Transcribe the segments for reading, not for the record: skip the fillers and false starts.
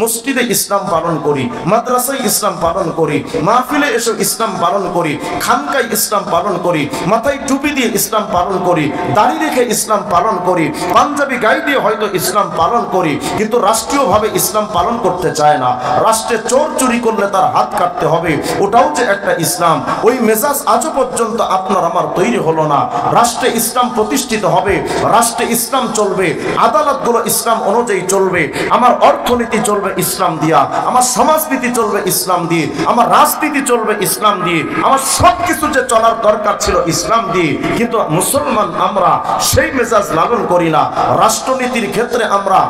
মসজিদে ইসলাম পালন করি, মাদ্রাসায় ইসলাম পালন করি, মাহফিলে এসে ইসলাম পালন করি, খানকায় ইসলাম পালন করি, মাথায় টুপি দিয়ে ইসলাম পালন করি, দাড়ি রেখে ইসলাম পালন করি, পাঞ্জাবি গায়ে দিয়ে হয়তো ইসলাম পালন করি, কিন্তু রাষ্ট্রীয়ভাবে ইসলাম পালন করতে চায় না। রাষ্ট্রে চোর চুরি করলে তার হাত কাটতে হবে, ওটাও যে একটা ইসলাম। ওই মেজাজ আজও পর্যন্ত আপনার আমার তৈরি হলো না। রাষ্ট্রে ইসলাম প্রতিষ্ঠিত হবে, রাষ্ট্রে ইসলাম চলবে, আদালতগুলো ইসলাম অনুযায়ী চলবে, আমার অর্থনীতি চলবে ইসলাম দিয়া, আমার সমাজনীতি চলবে ইসলাম দিয়ে, আমার রাজনীতি চলবে ইসলাম দিয়ে, আমার সবকিছু যে চলার দরকার ছিল ইসলাম দিয়ে। কিন্তু মুসলমান আমরা সেই মেজাজ লালন করি না। রাষ্ট্রনীতির ক্ষেত্রে আমরা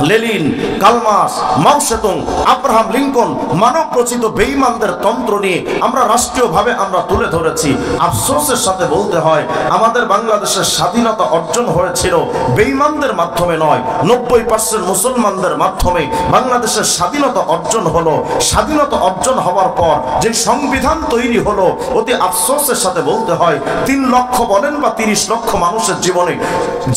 লেনিন, কার্ল মার্কস, মাও সেতুং, আব্রাহাম লিঙ্কন, মানব রচিত বেঈমানদের তন্ত্র নিয়ে আমরা রাষ্ট্রীয়ভাবে আমরা তুলে ধরেছি। আফসোসের সাথে বলতে হয়, আমাদের বাংলাদেশের স্বাধীনতা অর্জন হয়েছিল বেঈমানদের মাধ্যমে নয়, 90% মুসলমানদের মাধ্যমে বাংলাদেশের স্বাধীনতা অর্জন হলো। স্বাধীনতা অর্জন হওয়ার পর যে সংবিধান তৈরি হলো, অতি আফসোসের সাথে বলতে হয় 3 লক্ষ বলেন বা 30 লক্ষ মানুষের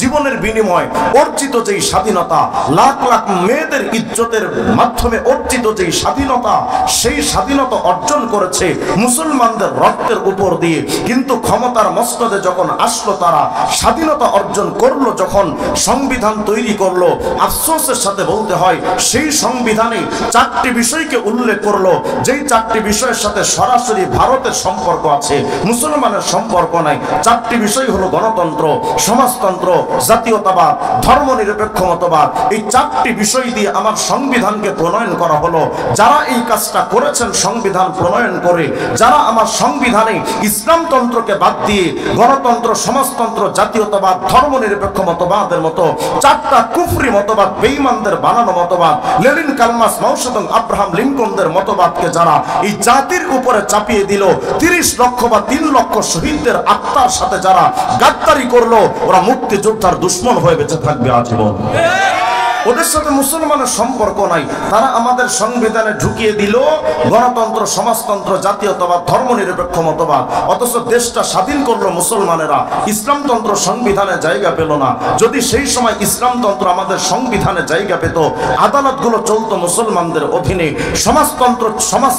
জীবনের বিনিময় অর্জিত যেই স্বাধীনতা, লাখ লাখ মেয়েদের ইজ্জতের মাধ্যমে অর্জিত যেই স্বাধীনতা, সেই স্বাধীনতা অর্জন করেছে মুসলমানদের রক্তের উপর দিয়ে। কিন্তু ক্ষমতার মস্তদে যখন আসলো, তারা স্বাধীনতা অর্জন করলো, যখন সংবিধান তৈরি করলো, আফসোসের সাথে বলতে হয় সেই সংবিধানে 4টি বিষয়কে উল্লেখ করলো, যেই 4টি বিষয়ের সাথে সরাসরি ভারতের সম্পর্ক আছে, মুসলমানের সম্পর্ক নাই। 4টি বিষয় হলো গণতন্ত্র, সমাজতন্ত্র, জাতীয়তাবাদ, ধর্মনিরপেক্ষ মতবাদ। এই 4টি বিষয় দিয়ে আমার সংবিধানকে প্রণয়ন করা হলো। যারা এই কাজটা করেছেন সংবিধান প্রণয়ন করে, যারা আমার সংবিধানে ইসলামতন্ত্রকে বাদ দিয়ে গণতন্ত্র, সমাজতন্ত্র, জাতীয়তাবাদ, ধর্মনিরপেক্ষ মতবাদের মতো 4টা কুফরি মতবাদ, বেঈমানদের বানানো মতবাদ, লেনিন, কার্ল মার্কস, মাও সেতুং, আব্রাহাম লিঙ্কনদের মতবাদকে যারা এই জাতির উপরে চাপিয়ে দিল, 30 লক্ষ বা 3 লক্ষ শহীদদের আত্মার সাথে যারা গাদ্দারি করলো, ওরা মুক্তিযোদ্ধার দুশ্মন হয়ে বেঁচে থাকবে আজীবন। ওদের সাথে মুসলমানের সম্পর্ক নাই। তারা আমাদের সংবিধানে ঢুকিয়ে দিল গণতন্ত্র, সমাজতন্ত্র, জাতীয়তাবাদ, ধর্মনিরপেক্ষ মতবাদ, অথচ দেশটা স্বাধীন করলো মুসলমানেরা। ইসলামতন্ত্র সংবিধানে জায়গা পেল না। যদি সেই সময় ইসলামতন্ত্র আমাদের সংবিধানে জায়গা পেত, আদালতগুলো চলতো মুসলমানদের অধীনে, সমাজতন্ত্র, সমাজ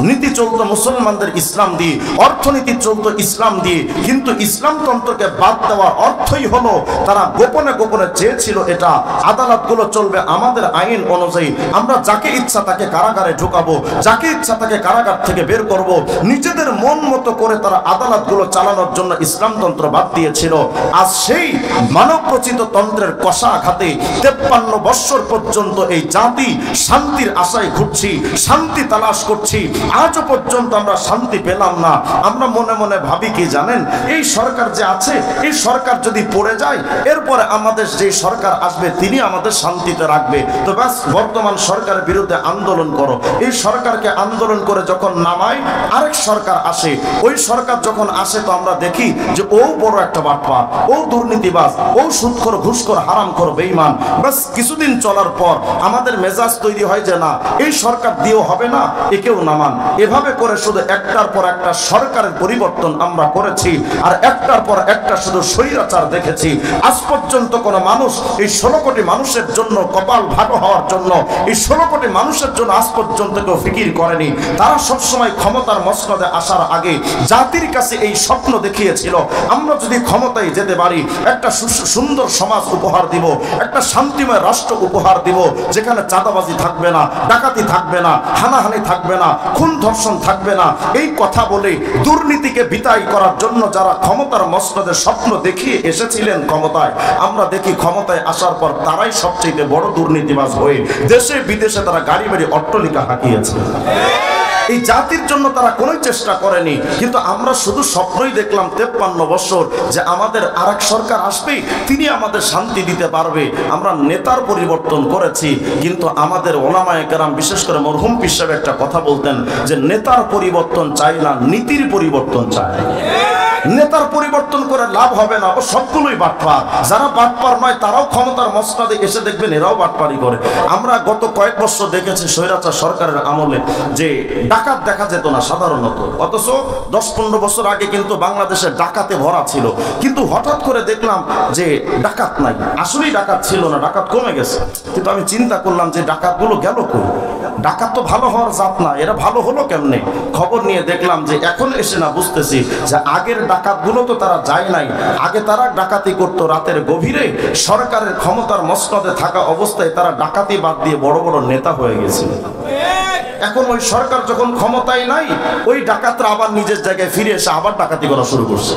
নীতি চলতো মুসলমানদের ইসলাম দিয়ে, অর্থনীতি চলতো ইসলাম দিয়ে। কিন্তু ইসলামতন্ত্রকে বাদ দেওয়ার অর্থই হলো তারা গোপনে গোপনে চেয়েছিল এটা আদালতগুলো চলবে আমাদের আইন অনুযায়ী, আমরা যাকে ইচ্ছা তাকে কারাগারে ঢুকাবো, যাকে ইচ্ছা তাকে কারাগার থেকে বের করব। নিজেদের মন মতো করে তারা আদালতগুলো চালানোর জন্য ইসলামতন্ত্র বাদ দিয়েছিল। আজ সেই মানব রচিত তন্ত্রের কষাঘাতে 53 বৎসর পর্যন্ত এই জাতি শান্তির আশায় ঘুরছি, শান্তি তালাশ করছি, আজও পর্যন্ত আমরা শান্তি পেলাম না। আমরা মনে মনে ভাবি কি জানেন, এই সরকার যে আছে, এই সরকার যদি পড়ে যায়, এরপরে আমাদের যে সরকার আসবে তিনি আমাদের শান্তি রাখবে। তো ব্যাস, বর্তমান সরকারের বিরুদ্ধে আন্দোলন করো। এই সরকারকে আন্দোলন করে যখন নামায় আরেক সরকার আসে, ওই সরকার যখন আসে তো আমরা দেখি যে ও বড় একটা বাটপার, ও দুর্নীতিবাজ, ও সুদখোর, ঘুষখোর, হারামখোর, বেঈমান। ব্যাস কিছুদিন চলার পর আমাদের মেজাজ তৈরি হয় যে না, এই সরকার দিয়েও হবে না, একেও নামান। এভাবে করে শুধু একটার পর একটা সরকারের পরিবর্তন আমরা করেছি, আর একটার পর একটা শুধু স্বৈরাচার দেখেছি। আজ পর্যন্ত কোনো মানুষ এই 16 কোটি মানুষের জন্য কপাল ভালো হওয়ার জন্য, এই 16 কোটি মানুষের জন্য আজ পর্যন্ত কেউ ফিকির করেনি। তারা সবসময় ক্ষমতার মসনদে আসার আগে জাতির কাছে এই স্বপ্ন দেখিয়েছিল, আমরা যদি ক্ষমতায় যেতে পারি একটা সুন্দর সমাজ উপহার দিব, একটা শান্তিময় রাষ্ট্র উপহার দিব, যেখানে চাঁদাবাজি থাকবে না, ডাকাতি থাকবে না, হানাহানি থাকবে না, খুন ধর্ষণ থাকবে না। এই কথা বলে দুর্নীতিকে বিদায় করার জন্য যারা ক্ষমতার মসনদে স্বপ্ন দেখিয়ে এসেছিলেন ক্ষমতায়, আমরা দেখি ক্ষমতায় আসার পর তারাই সবচেয়ে বড় দুর্নীতিবাজ হয়ে দেশে বিদেশে তারা গাড়ি বাড়ি অট্টালিকা হাঁকিয়েছে। এই জাতির জন্য তারা কোনো চেষ্টা করেনি। কিন্তু আমরা শুধু স্বপ্নই দেখলাম 53 বছর যে আমাদের আরেক সরকার আসবে, তিনি আমাদের শান্তি দিতে পারবে। আমরা নেতার পরিবর্তন করেছি, কিন্তু আমাদের ওলামায়ে কেরাম, বিশেষ করে মরহুম পীর সাহেব একটা কথা বলতেন যে নেতার পরিবর্তন চাই না, নীতির পরিবর্তন চাই। নেতার পরিবর্তন করে লাভ হবে না, ও সবগুলোই বাটপার। যারা বাটপার নয় তারাও ক্ষমতার মসনদে এসে দেখবেন এরাও বাটপারি করে। আমরা গত কয়েক বছর দেখেছি স্বৈরাচার সরকারের আমলে যে ডাকাত দেখা যেত না সাধারণত, অথচ 10-15 বছর আগে কিন্তু বাংলাদেশে ডাকাতে ভরা ছিল। কিন্তু হঠাৎ করে দেখলাম যে ডাকাত নাই। আসলেই ডাকাত ছিল না, ডাকাত কমে গেছে। কিন্তু আমি চিন্তা করলাম যে ডাকাতগুলো গেল কই? ডাকাত তো ভালো হওয়ার জাত না, এরা ভালো হলো কেমনে? খবর নিয়ে দেখলাম যে এখন এসে না বুঝতেছি যে আগের ডাকাতগুলো তো তারা যায় নাই। আগে তারা ডাকাতি করতো রাতের গভীরে, সরকারের ক্ষমতার মসনদে থাকা অবস্থায় তারা ডাকাতি বাদ দিয়ে বড় বড় নেতা হয়ে গেছিল। এখন ওই সরকার যখন ক্ষমতায় নাই, ওই ডাকাতরা আবার নিজের জায়গায় ফিরে এসে আবার ডাকাতি করা শুরু করছে,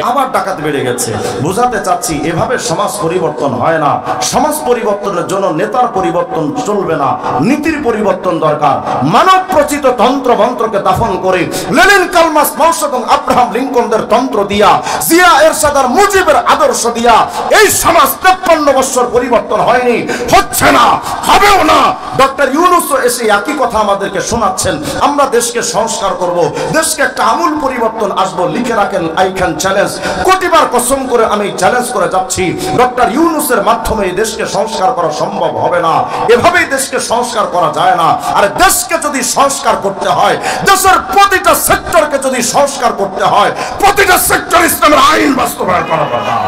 আবার ডাকাত বেড়ে গেছে। বোঝাতে চাচ্ছি এভাবে সমাজ পরিবর্তন হয় না। সমাজ পরিবর্তনের জন্য নেতার পরিবর্তন চলবে না, নীতির পরিবর্তন দরকার। মানব প্রচিত তন্ত্র মন্ত্রকে দাফন করে লেনিন, কার্ল মার্কস, মাও সেতুং, আব্রাহাম লিঙ্কনদের তন্ত্র দিয়া, জিয়া এরশাদ আর মুজিবের আদর্শ দিয়া এই সমাজ 53 বছর পরিবর্তন হয়নি, হচ্ছে না, হবেও না। ডক্টর ইউনূস এসে একই কথা আমাদেরকে শোনাচ্ছেন। আমরা দেশকে সংস্কার করব, দেশকে একটা আমূল পরিবর্তন আসবো। লিখে রাখেন, আই ক্যান চ্যালেঞ্জ। কোটিবার কসম করে আমি চ্যালেঞ্জ করে যাচ্ছি, ডক্টর ইউনূসের মাধ্যমে এই দেশকে সংস্কার করা সম্ভব হবে না। এভাবেই দেশকে সংস্কার করা যায় না। আর দেশকে যদি সংস্কার করতে হয়, দেশের প্রতিটা সেক্টরকে যদি সংস্কার করতে হয়, প্রতিটা সেক্টর ইসলামের আইন বাস্তবায়ন করা দরকার।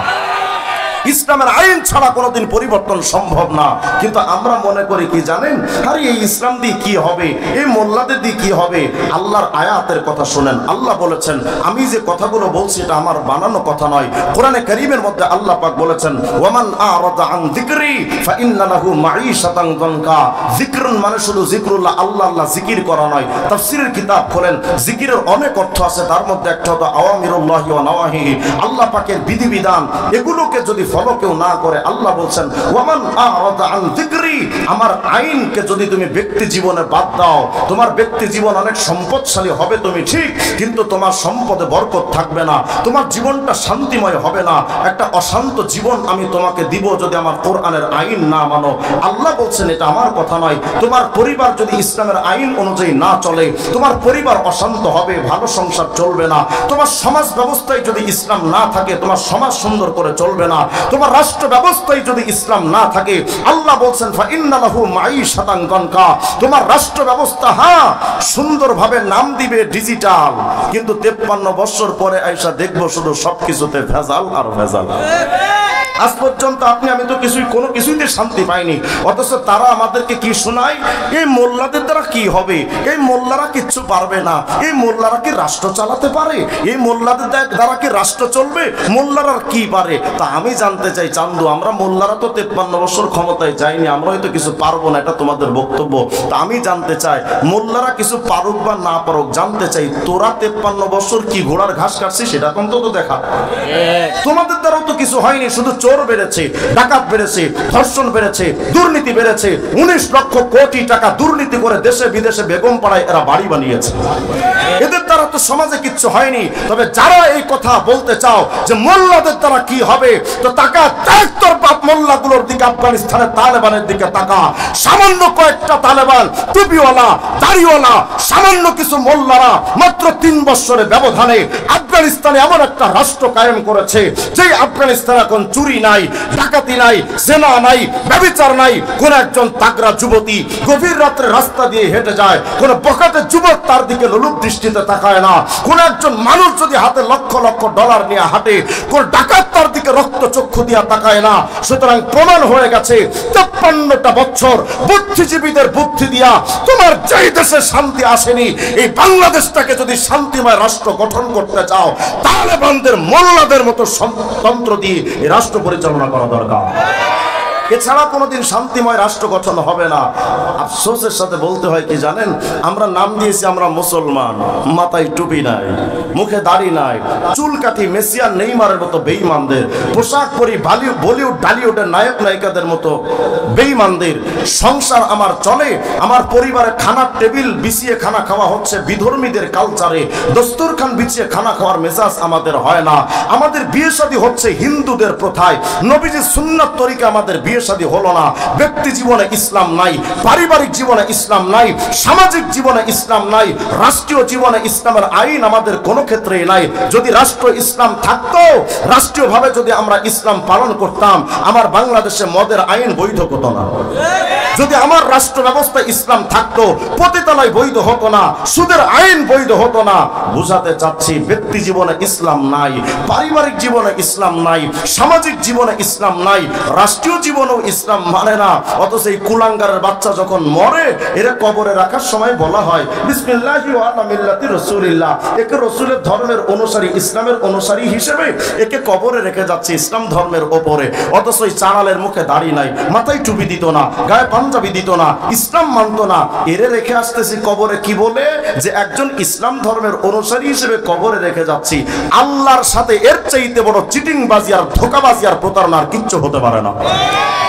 ইসলামের আইন ছাড়া কোনোদিন পরিবর্তন সম্ভব না। কিন্তু আমরা মনে করি কি জানেন, আরে এই ইসলাম দিয়ে কি হবে, এই মোল্লাদের দিয়ে কি হবে? আল্লাহর আয়াতের কথা শুনেন। আল্লাহ বলেছেন, আমি যে কথাগুলো বলছি এটা আমার বানানো কথা নয়। কোরআনে কারীমের মধ্যে আল্লাহ পাক বলেছেন, ওয়ামান আরাদা আন যিকরি ফাইন্না লাহু মাঈশাতান যানকা। যিকরুন মানে শুধু যিকরুল্লাহ, আল্লাহ আল্লাহ জিকির করা নয়। তাফসীরের কিতাব খোলেন, জিকিরের অনেক অর্থ আছে, তার মধ্যে একটা হলো আওয়ামিরুল্লাহি ওয়া নাওয়াহিহি, আল্লাহ পাকের বিধিবিধান। এগুলোকে যদি ফলো কেউ না করে, আল্লাহ বলছেন ওয়ামান আরাদা আন যিকরি, আমার আইনকে যদি তুমি ব্যক্তি জীবনে বাদ দাও, তোমার ব্যক্তি জীবন অনেক সম্পদশালী হবে তুমি ঠিক, কিন্তু তোমার সম্পদে বরকত থাকবে না, তোমার জীবনটা শান্তিময় হবে না। একটা অশান্ত জীবন আমি তোমাকে দিব যদি আমার কোরআনের আইন না মানো। আল্লাহ বলছেন এটা আমার কথা নয়। তোমার পরিবার যদি ইসলামের আইন অনুযায়ী না চলে, তোমার পরিবার অশান্ত হবে, ভালো সংসার চলবে না। তোমার সমাজ ব্যবস্থায় যদি ইসলাম না থাকে, তোমার সমাজ সুন্দর করে চলবে না। তোমার রাষ্ট্র ব্যবস্থায় যদি ইসলাম না থাকে, আল্লাহ বলছেন ফাইন্না লাহু মাঈশাতান যানকা, তোমার রাষ্ট্র ব্যবস্থা হ্যাঁ সুন্দরভাবে নাম দিবে ডিজিটাল, কিন্তু 53 বছর পরে আইসা দেখবো শুধু সবকিছুতে ভেজাল আর ভেজাল। আজ পর্যন্ত আপনি আমি তো কোনো কিছুতে শান্তি পাইনি, অথচ তারা আমাদেরকে কি শোনায়, এই মোল্লাদের দ্বারা কি হবে, এই মোল্লারা কিচ্ছু পারবে না, এই মোল্লারা কি রাষ্ট্র চালাতে পারে, এই মোল্লাদের দ্বারা কি রাষ্ট্র চলবে, মোল্লারা কি পারে। তা আমি জানতে চাই চান্দু, আমরা মোল্লারা তো 53 বছর ক্ষমতায় যাইনি, আমরা হয়তো কিছু পারবো না, এটা তোমাদের বক্তব্য। তা আমি জানতে চাই, মোল্লারা কিছু পারুক বা না পারুক, জানতে চাই তোরা 53 বছর কি ঘোড়ার ঘাস কাটছিস সেটা অন্তত দেখা। তোমাদের দ্বারাও তো কিছু হয়নি, শুধু চোর বেড়েছে, ডাকাত বেড়েছে, ধর্ষণ বেড়েছে, দুর্নীতি বেড়েছে। 19 লক্ষ কোটি টাকা দুর্নীতি করে দেশে বিদেশে বেগম পাড়ায় এরা বাড়ি বানিয়েছে। এদের দ্বারা তো সমাজে কিচ্ছু হয়নি। তবে যারা এই কথা বলতে চাও যে মোল্লাদের দ্বারা কি হবে, তো তাকা তোর বাপ মোল্লাগুলোর দিকে, আফগানিস্তানের তালেবানের দিকে তাকা। সামান্য কয়েকটা তালেবান, টুপিওয়ালা, দাড়িওয়ালা, সামান্য কিছু মোল্লারা মাত্র 3 বছরের ব্যবধানে আফগানিস্তানে এমন একটা রাষ্ট্র কায়েম করেছে, যে আফগানিস্তান এখন চুরি নাই, ডাকাতি নাই, জেনা নাই, ব্যভিচার নাই। কোন একজন তাগড়া যুবতী গভীর রাত্রে রাস্তা দিয়ে হেঁটে যায়, কোন বখাটে যুবক তার দিকে লোলুপ দৃষ্টিতে তাকায় না। কোন একজন মানুষ যদি হাতে লক্ষ লক্ষ ডলার নিয়ে হাঁটে, কোন ডাকাত তার দিকে রক্ত চক্ষু দিয়া তাকায় না। সুতরাং প্রমাণ হয়ে গেছে 53টা বছর বুদ্ধিজীবীদের বুদ্ধি দিয়া তোমার যেই দেশে শান্তি আসেনি, এই বাংলাদেশটাকে যদি শান্তিময় রাষ্ট্র গঠন করতে চাও, তালেবানদের মোল্লাদের মতো তন্ত্র দিয়ে এই রাষ্ট্র পরিচালনা করা দরকার। এছাড়া কোনোদিন শান্তিময় রাষ্ট্র গঠন হবে না। আফসোসের সাথে বলতে হয় কি জানেন, আমরা নাম দিয়েছি আমরা মুসলমান, মাথায় টুপি নাই, মুখে দাড়ি নাই, চুল কাটি মেসিয়ার নেইমারের মতো বেঈমানদের, পোশাক পরি বলিউড ডালিউডের নায়ক নায়িকাদের মতো বেঈমানদের সংসার আমার চলে। আমার পরিবারে খানার টেবিল বিছিয়ে খানা খাওয়া হচ্ছে বিধর্মীদের কালচারে, দস্তরখান বিছিয়ে খানা খাওয়ার মেজাজ আমাদের হয় না। আমাদের বিয়ে শাদী হচ্ছে হিন্দুদের প্রথায়, নবীজির সুন্নাত তরিকা আমাদের বিয়ে বিয়ে শাদী হলো না, ব্যক্তি জীবনে ইসলাম নাই, পারিবারিক জীবনে ইসলাম নাই, সামাজিক জীবনে ইসলাম নাই, রাষ্ট্রীয় জীবনে ইসলামের আইন আমাদের কোনো ক্ষেত্রেই নাই। যদি রাষ্ট্র ইসলাম থাকতো, রাষ্ট্রীয়ভাবে যদি আমরা ইসলাম পালন করতাম, আমার বাংলাদেশে মদের আইন বৈধ হতো না। যদি আমার রাষ্ট্র ব্যবস্থা ইসলাম থাকতো, পতিতালয় বৈধ হতো না, সুদের আইন বৈধ হতো না। বুঝাতে চাচ্ছি ব্যক্তি জীবনে ইসলাম নাই, পারিবারিক জীবনে ইসলাম নাই, সামাজিক জীবনে ইসলাম নাই, রাষ্ট্রীয় জীবনেও ইসলাম মানে না। অথচ এই কুলাঙ্গারের বাচ্চা যখন মরে, এরা কবরে রাখার সময় বলা হয় বিসমিল্লাহি ওয়া আলা মিল্লাতি রাসূলিল্লাহ, একে রাসূলের ধর্মের অনুসারী, ইসলামের অনুসারী হিসেবে একে কবরে রেখে যাচ্ছে ইসলাম ধর্মের ওপরে। অথচ এই চানালের মুখে দাড়ি নাই, মাথায় টুপি দিত না, গায়ে পাঞ্জাবি দিত না, ইসলাম মানত না, এরে রেখে আসতেছি কবরে কি বলে যে একজন ইসলাম ধর্মের অনুসারী হিসেবে কবরে রেখে যাচ্ছি। আল্লাহর সাথে এর চাইতে বড় চিটিংবাজি আর ধোঁকাবাজি আর প্রতারণা আর কিচ্ছু হতে পারে না।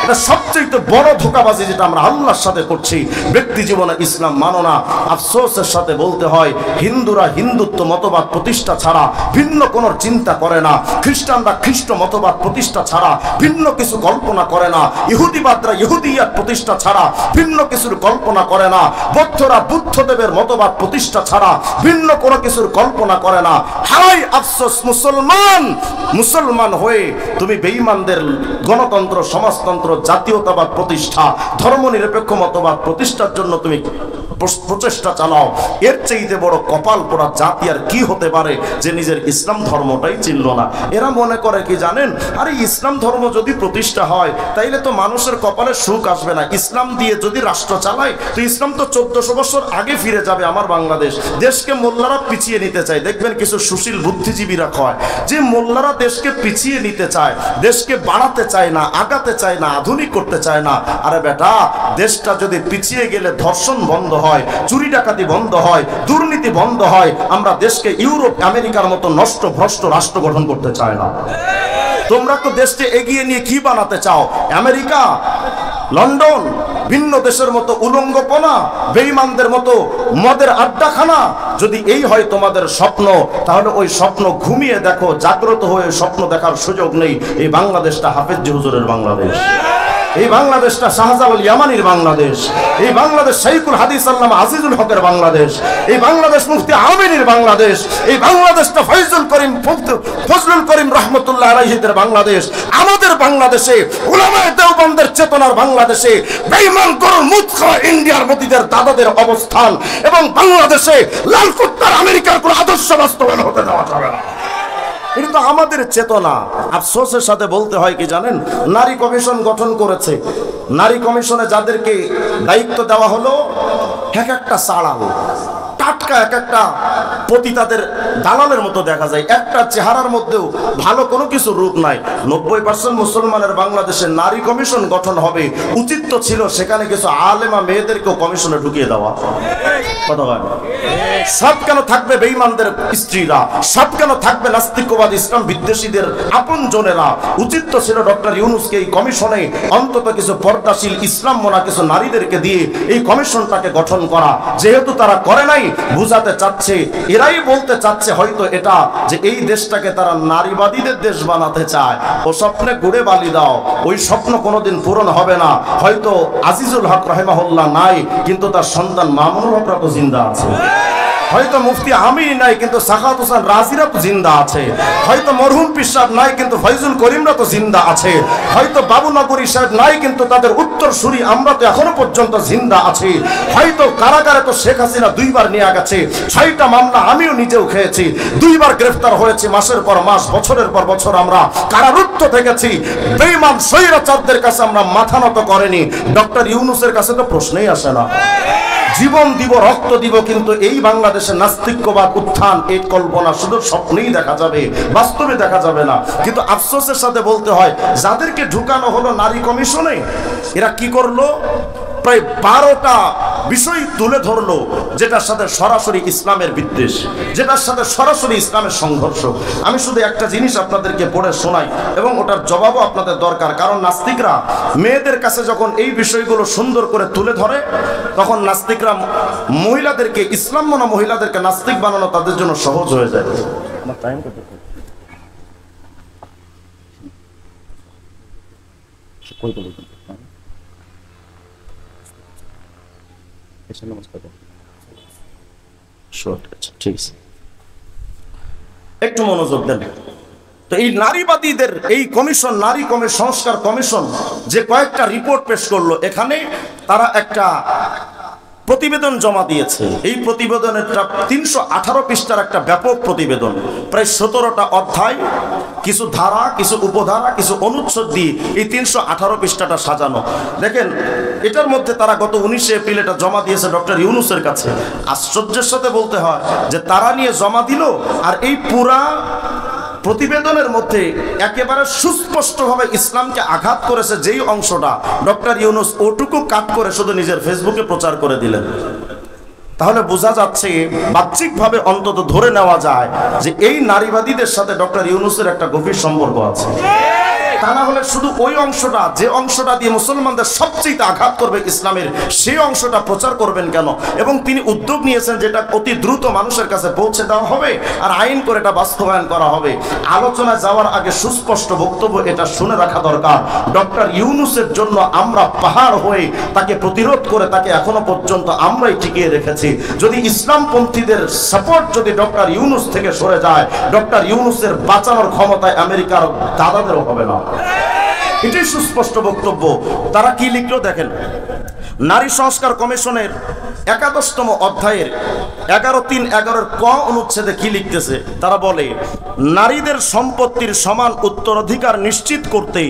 এটা সবচেয়ে বড় ধোঁকাবাজি যেটা আমরা আল্লাহর সাথে করছি। ব্যক্তি জীবনে ইসলাম মানো না। আফসোসের সাথে বলতে হয়, হিন্দুরা হিন্দুত্ব মতবাদ প্রতিষ্ঠা ছাড়া ভিন্ন কোনো চিন্তা করে না, খ্রিস্টানরা খ্রিস্ট মতবাদ প্রতিষ্ঠা ছাড়া ভিন্ন কিছু কল্পনা করে না, ইহুদিবাদরা ইহুদিয়াত প্রতিষ্ঠা ছাড়া ভিন্ন কিছুর কল্পনা করে না, বৌদ্ধরা বুদ্ধদেবের মতবাদ প্রতিষ্ঠা ছাড়া ভিন্ন কোনো কিছুর কল্পনা করে না। হাই আফসোস, মুসলমান হয়ে তুমি বেঈমানদের গণতন্ত্র, সমাজতন্ত্র, জাতীয়তাবাদ প্রতিষ্ঠা, ধর্মনিরপেক্ষ মতবাদ প্রতিষ্ঠার জন্য তুমি প্রচেষ্টা চালাও। এর চাইতে বড় কপাল পোড়া জাতি আর কি হতে পারে যে নিজের ইসলাম ধর্মটাই চিনল না। এরা মনে করে কি জানেন, আরে ইসলাম ধর্ম যদি প্রতিষ্ঠা হয় তাইলে তো মানুষের কপালে সুখ আসবে না। ইসলাম দিয়ে যদি রাষ্ট্র চালায় তো ইসলাম তো 1400 বছর আগে ফিরে যাবে আমার বাংলাদেশ। দেশকে মোল্লারা পিছিয়ে নিতে চায়। দেখবেন কিছু সুশীল বুদ্ধিজীবীরা কয় যে মোল্লারা দেশকে পিছিয়ে নিতে চায়, দেশকে বাড়াতে চায় না, আগাতে চায় না, আধুনিক করতে চায় না। আরে বেটা, দেশটা যদি পিছিয়ে গেলে ধর্ষণ বন্ধ হয়, চুরি ডাকাতি বন্ধ হয়, দুর্নীতি বন্ধ হয়, আমরা দেশকে ইউরোপ আমেরিকার মতো নষ্ট ভ্রষ্ট রাষ্ট্র গঠন করতে চায় না। তোমরা তো দেশকে এগিয়ে নিয়ে কি বানাতে চাও? আমেরিকা, লন্ডন, ভিন্ন দেশের মতো উলঙ্গপনা, বেঈমানদের মতো মদের আড্ডাখানা। যদি এই হয় তোমাদের স্বপ্ন, তাহলে ওই স্বপ্ন ঘুমিয়ে দেখো, জাগ্রত হয়ে স্বপ্ন দেখার সুযোগ নেই। এই বাংলাদেশটা হাফেজ হুজুরের বাংলাদেশ, এই বাংলাদেশটা শাহজালাল ইয়ামানির বাংলাদেশ, এই বাংলাদেশ শাইখুল হাদিস আল্লামা আজিজুল হকের বাংলাদেশ, এই বাংলাদেশ মুফতি আমিনীর বাংলাদেশ, এই বাংলাদেশটা ফজলুল করিম রহমতুল্লাহ আলাইহিদের বাংলাদেশ। আমাদের বাংলাদেশে উলামায়ে দেওবন্দের চেতনার বাংলাদেশে বেঈমান গরুর মুখ খাওয়া ইন্ডিয়ার মতিদের দাদাদের অবস্থান, এবং বাংলাদেশে লালকুত্তার আমেরিকার কোনো আদর্শ বাস্তবায়ন হতে দেওয়া যাবে না। কিন্তু আমাদের চেতনা। আফসোসের সাথে বলতে হয় কি জানেন, নারী কমিশন গঠন করেছে। নারী কমিশনে যাদেরকে দায়িত্ব দেওয়া হলো, এক একটা সাড়াল টাটকা, এক একটা পতিতাদের দালালের মতো দেখা যায়। একটা চেহারার মধ্যেও ভালো কোনো কিছু রূপ নাই। 90% মুসলমানের বাংলাদেশে নারী কমিশন গঠন হবে, উচিত তো ছিল সেখানে কিছু আলেমা মেয়েদেরকেও কমিশনে ঢুকিয়ে দেওয়া। কথা হয়, সব কেন থাকবে বেঈমানদের স্ত্রীরা? সব কেন থাকবে নাস্তিকবাদ ইসলাম বিদ্বেষীদের আপন জনেরা? উচিত তো ছিল ডক্টর ইউনূসকে এই কমিশনে অন্তত কিছু পর্দাশীল ইসলাম মনা কিছু নারীদেরকে দিয়ে এই কমিশনটাকে গঠন করা। যেহেতু তারা করে নাই, বুঝাতে চাচ্ছে, এরাই বলতে চাচ্ছে হয়তো এটা যে এই দেশটাকে তারা নারীবাদীদের দেশ বানাতে চায়। ও স্বপ্নে গুড়ে বালি দাও, ওই স্বপ্ন কোনোদিন পূরণ হবে না। হয়তো আজিজুল হক রাহিমাহুল্লাহ নাই, কিন্তু তার সন্তান মামুনুল হকরা তো জিন্দা আছে। হয়তো মুফতি আমিনী নাই, কিন্তু সাখাওয়াত হোসেন রাজিরা তো জিন্দা আছে। হয়তো মরহুম পীর সাহেব নাই, কিন্তু ফয়জুল করিমরা তো জিন্দা আছে। হয়তো বাবু নগরী সাহেব নাই, কিন্তু তাদের উত্তরসূরি আমরা তো এখনো পর্যন্ত জিন্দা আছি। হয়তো কারাগারে তো শেখ হাসিনা 2 বার নিয়ে গেছে, 6টা মামলা আমিও নিজেও খেয়েছি, 2 বার গ্রেফতার হয়েছি, মাসের পর মাস, বছরের পর বছর আমরা কারারুদ্ধ থেকেছি। বেঈমান স্বৈরাচারদের কাছে আমরা মাথা নত করেনি। ডক্টর ইউনূসের কাছে তো প্রশ্নই আসে না। জীবন দিব, রক্ত দিব, কিন্তু এই বাংলাদেশে নাস্তিক্যবাদ উত্থান, এই কল্পনা শুধু স্বপ্নেই দেখা যাবে, বাস্তবে দেখা যাবে না। কিন্তু আফসোসের সাথে বলতে হয়, যাদেরকে ঢুকানো হলো নারী কমিশনে, এরা কি করলো? প্রায় 12টা বিষয় তুলে ধরলো, যেটার সাথে সরাসরি ইসলামের বিদ্বেষ, যেটার সাথে সরাসরি ইসলামের সংঘর্ষ। আমি শুধু একটা জিনিস আপনাদেরকে পড়ে শোনাই, এবং ওটার জবাবও আপনাদের দরকার। কারণ নাস্তিকরা মেয়েদের কাছে যখন এই বিষয়গুলো সুন্দর করে তুলে ধরে, তখন নাস্তিকরা মহিলাদেরকে, ইসলাম মনা মহিলাদেরকে নাস্তিক বানানো তাদের জন্য সহজ হয়ে যায়। আমার টাইম কত? ঠিক আছে, একটু মনোযোগ দেন। তো এই নারীবাদীদের এই কমিশন, নারী সংস্কার কমিশন যে কয়েকটা রিপোর্ট পেশ করলো, এখানে তারা একটা প্রতিবেদন জমা দিয়েছে। এই প্রতিবেদনের 318 পৃষ্ঠার একটা ব্যাপক প্রতিবেদন, প্রায় 17টা অধ্যায়, কিছু ধারা, কিছু উপধারা, কিছু অনুচ্ছেদ দিয়ে এই 318 পৃষ্ঠাটা সাজানো। দেখেন, এটার মধ্যে তারা গত 19 এপ্রিল এটা জমা দিয়েছে ডক্টর ইউনূসের কাছে। আশ্চর্যের সাথে বলতে হয় যে তারা নিয়ে জমা দিল, আর এই পুরা প্রতিবেদনের মধ্যে একেবারে সুস্পষ্টভাবে ইসলামকে আঘাত করেছে যেই অংশটা, ডক্টর ইউনূস ওটুকু কাট করে শুধু নিজের ফেসবুকে প্রচার করে দিলেন। তাহলে বোঝা যাচ্ছে, বাহ্যিকভাবে অন্তত ধরে নেওয়া যায় যে এই নারীবাদীদের সাথে ডক্টর ইউনূসের একটা গভীর সম্পর্ক আছে। তা না হলে শুধু ওই অংশটা, যে অংশটা দিয়ে মুসলমানদের সবচেয়ে আঘাত করবে ইসলামের, সেই অংশটা প্রচার করবেন কেন? এবং তিনি উদ্যোগ নিয়েছেন যেটা অতি দ্রুত মানুষের কাছে পৌঁছে দেওয়া হবে আর আইন করে এটা বাস্তবায়ন করা হবে। আলোচনায় যাওয়ার আগে সুস্পষ্ট বক্তব্য এটা শুনে রাখা দরকার, ডক্টর ইউনূসের জন্য আমরা পাহাড় হয়ে তাকে প্রতিরোধ করে তাকে এখনো পর্যন্ত আমরাই টিকিয়ে রেখেছি। যদি ইসলামপন্থীদের সাপোর্ট যদি ডক্টর ইউনূস থেকে সরে যায়, ডক্টর ইউনূসের বাঁচানোর ক্ষমতায় আমেরিকার দাদাদেরও হবে না। এটাই সুস্পষ্ট বক্তব্য। তারা কি লিখলো দেখেন, নারী সংস্কার কমিশনের 11তম অধ্যায়ের 11.3.11 ক অনুচ্ছেদে কি লিখতেছে, তারা বলে নারীদের সম্পত্তির সমান উত্তরাধিকার নিশ্চিত করতে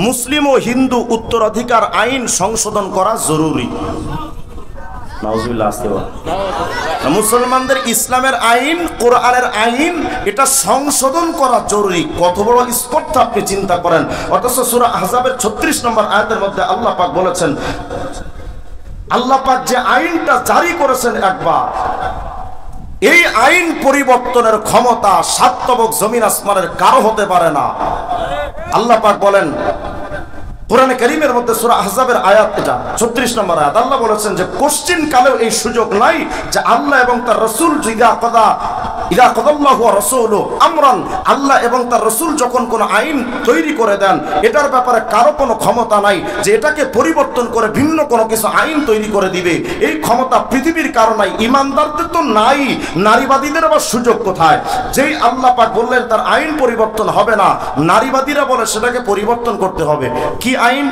মুসলিম ও হিন্দু উত্তরাধিকার আইন সংশোধন করা জরুরি। মুসলমানদের ইসলামের আইন, কোরআনের আইন, এটা সংশোধন করা জরুরি। কত বড় স্পর্ধা আপনি চিন্তা করেন। অথচ সূরা আহজাবের 36 নম্বর আয়াতের মধ্যে আল্লাহ পাক বলেছেন, আল্লাহ পাক যে আইনটা জারি করেছেন একবার, এই আইন পরিবর্তনের ক্ষমতা সাতবক জমিন আসমানের কারো হতে পারে না। আল্লাহ পাক বলেন কোরআনে কারীমের মধ্যে সূরা আহজাবের আয়াত, এটা 36 নম্বর আয়াত, আল্লাহ বলেছেন যে কোশ্চিন কালেও এই সুযোগ নাই যে আল্লাহ এবং তার রাসূল ইদা কাদাল্লাহু ওয়া রাসূলুহু আমরান, আল্লাহ এবং তার রাসূল যখন কোন আইন তৈরি করে দেন, এটার ব্যাপারে কারো কোনো ক্ষমতা নাই যে এটাকে পরিবর্তন করে ভিন্ন কোনো কিছু আইন তৈরি করে দিবে। এই ক্ষমতা পৃথিবীর কারো নাই, ইমানদারদের তো নাই, নারীবাদীদের আবার সুযোগ কোথায়? যেই আল্লাহ পাক বললেন তার আইন পরিবর্তন হবে না, নারীবাদীরা বলে সেটাকে পরিবর্তন করতে হবে। কি আইন?